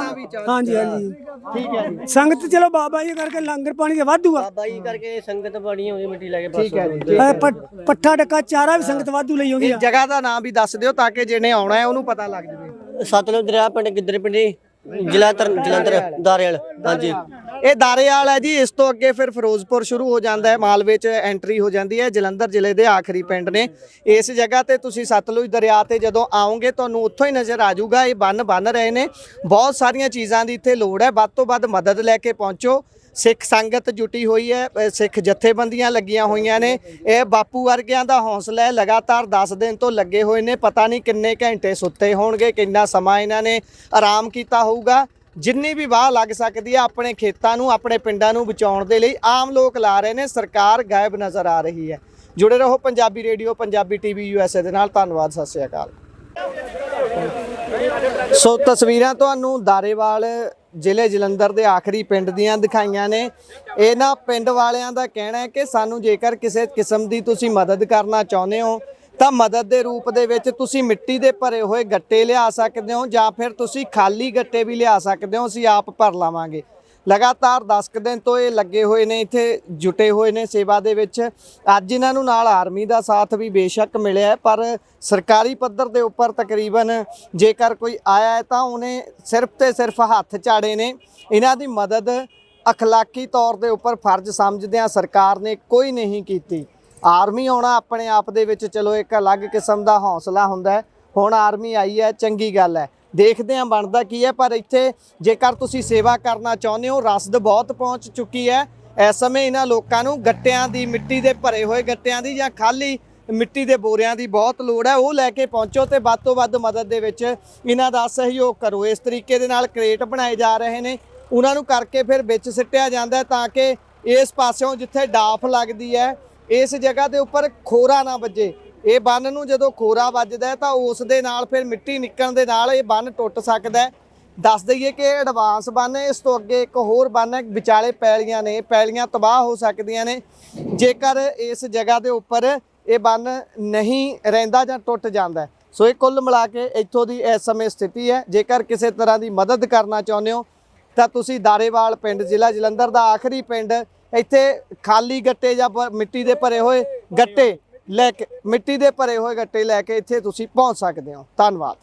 ਹਾਂਜੀ ਹਾਂਜੀ ਠੀਕ ਹੈ ਜੀ। ਸੰਗਤ ਚਲੋ ਬਾਬਾ ਜੀ ਕਰਕੇ ਲੰਗਰ ਪਾਣੀ ਤੇ ਵਾਧੂ ਆ। ਬਾਬਾ ਜੀ ਕਰਕੇ ਸੰਗਤ ਬੜੀ ਆਉਂਦੀ ਮਿੱਟੀ ਲੈ ਕੇ ਠੀਕ ਹੈ ਜੀ। ਪੱਠਾ ਡੱਕਾ ਚਾਰਾ ਵੀ ਸੰਗਤ ਵਾਧੂ ਲਈ ਆਉਂਦੀ ਇਹ ਆ। ਜਗ੍ਹਾ ਦਾ ਨਾਮ ਵੀ ਦੱਸ ਦਿਓ ਤਾਂ ਕਿ ਜਿਹਨੇ ਆਉਣਾ ਹੈ ਉਹਨੂੰ ਪਤਾ ਲੱਗ ਜਾਵੇ। ਸਤਲੁਜ ਦਰਿਆ ਪਿੰਡ ਗਿੱਦੜ ਪਿੰਡੀ ਜਲੰਧਰ ਦਾਰੇਵਾਲ। ਹਾਂਜੀ, ਇਹ ਦਾਰੇਵਾਲ ਹੈ ਜੀ। ਇਸ ਤੋਂ ਅੱਗੇ ਫਿਰ ਫਿਰੋਜ਼ਪੁਰ ਸ਼ੁਰੂ ਹੋ ਜਾਂਦਾ ਹੈ, ਮਾਲਵੇ 'ਚ ਐਂਟਰੀ ਹੋ ਜਾਂਦੀ ਹੈ। ਜਲੰਧਰ ਜ਼ਿਲ੍ਹੇ ਦੇ ਆਖਰੀ ਪਿੰਡ ਨੇ। ਇਸ ਜਗ੍ਹਾ ਤੇ ਤੁਸੀਂ ਸਤਲੁਜ ਦਰਿਆ ਤੇ ਜਦੋਂ ਆਓਗੇ ਤੁਹਾਨੂੰ ਉੱਥੋਂ ਹੀ ਨਜ਼ਰ ਆ ਜਾਊਗਾ ਇਹ ਬੰਨ ਰਹੇ ਨੇ। ਬਹੁਤ ਸਾਰੀਆਂ ਚੀਜ਼ਾਂ ਦੀ ਇੱਥੇ ਲੋੜ ਹੈ, ਵੱਧ ਤੋਂ ਵੱਧ ਮਦਦ ਲੈ ਕੇ ਪਹੁੰਚੋ। ਸਿੱਖ ਸੰਗਤ ਜੁਟੀ ਹੋਈ ਹੈ, ਸਿੱਖ ਜਥੇਬੰਦੀਆਂ ਲੱਗੀਆਂ ਹੋਈਆਂ ਨੇ। ਇਹ ਬਾਪੂ ਵਰਗਿਆਂ ਦਾ ਹੌਸਲਾ ਹੈ, ਲਗਾਤਾਰ 10 ਦਿਨ ਤੋਂ ਲੱਗੇ ਹੋਏ ਨੇ। ਪਤਾ ਨਹੀਂ ਕਿੰਨੇ ਘੰਟੇ ਸੁੱਤੇ ਹੋਣਗੇ, ਕਿੰਨਾ ਸਮਾਂ ਇਹਨਾਂ ਨੇ ਆਰਾਮ ਕੀਤਾ ਹੋਊਗਾ। ਜਿੰਨੀ ਵੀ ਵਾਹ ਲੱਗ ਸਕਦੀ ਹੈ ਆਪਣੇ ਖੇਤਾਂ ਨੂੰ, ਆਪਣੇ ਪਿੰਡਾਂ ਨੂੰ ਬਚਾਉਣ ਦੇ ਲਈ ਆਮ ਲੋਕ ਲਾ ਰਹੇ ਨੇ। ਸਰਕਾਰ ਗਾਇਬ ਨਜ਼ਰ ਆ ਰਹੀ ਹੈ। ਜੁੜੇ ਰਹੋ Punjabi radio, Punjabi TV USA ਦੇ ਨਾਲ। ਧੰਨਵਾਦ, ਸਤਿ ਸ਼੍ਰੀ ਅਕਾਲ। ਸੋ ਤਸਵੀਰਾਂ ਤੁਹਾਨੂੰ ਦਾਰੇਵਾਲ ਜ਼ਿਲ੍ਹੇ ਜਲੰਧਰ ਦੇ ਆਖਰੀ ਪਿੰਡ ਦੀਆਂ ਦਿਖਾਈਆਂ ਨੇ। ਇਹਨਾਂ ਪਿੰਡ ਵਾਲਿਆਂ ਦਾ ਕਹਿਣਾ ਹੈ ਕਿ ਸਾਨੂੰ ਜੇਕਰ ਕਿਸੇ ਕਿਸਮ ਦੀ ਤੁਸੀਂ ਮਦਦ ਕਰਨਾ ਚਾਹੁੰਦੇ ਹੋ ਤਾਂ ਮਦਦ ਦੇ ਰੂਪ ਦੇ ਵਿੱਚ ਤੁਸੀਂ ਮਿੱਟੀ ਦੇ ਭਰੇ ਹੋਏ ਗੱਟੇ ਲਿਆ ਸਕਦੇ ਹੋ ਜਾਂ ਫਿਰ ਤੁਸੀਂ ਖਾਲੀ ਗੱਟੇ ਵੀ ਲਿਆ ਸਕਦੇ ਹੋ, ਅਸੀਂ ਆਪ ਭਰ ਲਾਵਾਂਗੇ। ਲਗਾਤਾਰ 10 ਕੁ ਦਿਨ ਤੋਂ ਇਹ ਲੱਗੇ ਹੋਏ ਨੇ, ਇੱਥੇ ਜੁਟੇ ਹੋਏ ਨੇ ਸੇਵਾ ਦੇ ਵਿੱਚ। ਅੱਜ ਇਹਨਾਂ ਨੂੰ ਨਾਲ ਆਰਮੀ ਦਾ ਸਾਥ ਵੀ ਬੇਸ਼ੱਕ ਮਿਲਿਆ, ਪਰ ਸਰਕਾਰੀ ਪੱਧਰ ਦੇ ਉੱਪਰ ਤਕਰੀਬਨ ਜੇਕਰ ਕੋਈ ਆਇਆ ਹੈ ਤਾਂ ਉਹਨੇ ਸਿਰਫ ਤੇ ਸਿਰਫ ਹੱਥ ਝਾੜੇ ਨੇ। ਇਹਨਾਂ ਦੀ ਮਦਦ ਅਖਲਾਕੀ ਤੌਰ ਦੇ ਉੱਪਰ ਫਰਜ਼ ਸਮਝਦਿਆਂ ਸਰਕਾਰ ਨੇ ਕੋਈ ਨਹੀਂ ਕੀਤੀ। ਆਰਮੀ ਆਉਣਾ ਆਪਣੇ ਆਪ ਦੇ ਵਿੱਚ ਚਲੋ ਇੱਕ ਅਲੱਗ ਕਿਸਮ ਦਾ ਹੌਸਲਾ ਹੁੰਦਾ। ਹੁਣ ਆਰਮੀ ਆਈ ਹੈ, ਚੰਗੀ ਗੱਲ ਹੈ, ਦੇਖਦੇ ਹਾਂ ਬਣਦਾ ਕੀ ਹੈ। ਪਰ ਇੱਥੇ ਜੇਕਰ ਤੁਸੀਂ ਸੇਵਾ ਕਰਨਾ ਚਾਹੁੰਦੇ ਹੋ, ਰਸਦ ਬਹੁਤ ਪਹੁੰਚ ਚੁੱਕੀ ਹੈ। ਇਸ ਸਮੇਂ ਇਹਨਾਂ ਲੋਕਾਂ ਨੂੰ ਗੱਟਿਆਂ ਦੀ, ਮਿੱਟੀ ਦੇ ਭਰੇ ਹੋਏ ਗੱਟਿਆਂ ਦੀ ਜਾਂ ਖਾਲੀ ਮਿੱਟੀ ਦੇ ਬੋਰਿਆਂ ਦੀ ਬਹੁਤ ਲੋੜ ਹੈ। ਉਹ ਲੈ ਕੇ ਪਹੁੰਚੋ ਤੇ ਵੱਧ ਤੋਂ ਵੱਧ ਮਦਦ ਦੇ ਵਿੱਚ ਇਹਨਾਂ ਦਾ ਸਹਿਯੋਗ ਕਰੋ। ਇਸ ਤਰੀਕੇ ਦੇ ਨਾਲ ਕ੍ਰੇਟ ਬਣਾਏ ਜਾ ਰਹੇ ਨੇ, ਉਹਨਾਂ ਨੂੰ ਕਰਕੇ ਫਿਰ ਵਿੱਚ ਸਿੱਟਿਆ ਜਾਂਦਾ ਤਾਂ ਕਿ ਇਸ ਪਾਸਿਓਂ ਜਿੱਥੇ ਡਾਫ ਲੱਗਦੀ ਹੈ ਇਸ ਜਗ੍ਹਾ ਦੇ ਉੱਪਰ ਖੋਰਾ ਨਾ ਵੱਜੇ। ਇਹ ਬੰਨ ਨੂੰ ਜਦੋਂ ਖੋਰਾ ਵੱਜਦਾ ਹੈ ਤਾਂ ਉਸ ਦੇ ਨਾਲ ਫਿਰ ਮਿੱਟੀ ਨਿਕਲਣ ਦੇ ਨਾਲ ਇਹ ਬੰਨ ਟੁੱਟ ਸਕਦਾ ਹੈ। ਦੱਸ ਦਈਏ ਕਿ ਐਡਵਾਂਸ ਬੰਨ ਹੈ। ਇਸ ਤੋਂ ਅੱਗੇ ਇੱਕ ਹੋਰ ਬੰਨ ਹੈ, ਵਿਚਾਲੇ ਪੈਲੀਆਂ ਨੇ, ਪੈਲੀਆਂ ਤਬਾਹ ਹੋ ਸਕਦੀਆਂ ਨੇ ਜੇਕਰ ਇਸ ਜਗ੍ਹਾ ਦੇ ਉੱਪਰ ਇਹ ਬੰਨ ਨਹੀਂ ਰਹਿੰਦਾ ਜਾਂ ਟੁੱਟ ਜਾਂਦਾ। ਸੋ ਇਹ ਕੁੱਲ ਮਿਲਾ ਕੇ ਇੱਥੋਂ ਦੀ ਇਸ ਸਮੇਂ ਸਥਿਤੀ ਹੈ। ਜੇਕਰ ਕਿਸੇ ਤਰ੍ਹਾਂ ਦੀ ਮਦਦ ਕਰਨਾ ਚਾਹੁੰਦੇ ਹੋ ਤਾਂ ਤੁਸੀਂ ਦਾਰੇਵਾਲ ਪਿੰਡ, ਜ਼ਿਲ੍ਹਾ ਜਲੰਧਰ ਦਾ ਆਖਰੀ ਪਿੰਡ, ਇੱਥੇ ਖਾਲੀ ਗੱਟੇ ਜਾਂ ਮਿੱਟੀ ਦੇ ਭਰੇ ਹੋਏ ਗੱਟੇ ਲੈ ਕੇ, ਮਿੱਟੀ ਦੇ ਭਰੇ ਹੋਏ ਗੱਟੇ ਲੈ ਕੇ ਇੱਥੇ ਤੁਸੀਂ ਪਹੁੰਚ ਸਕਦੇ ਹੋ। ਧੰਨਵਾਦ।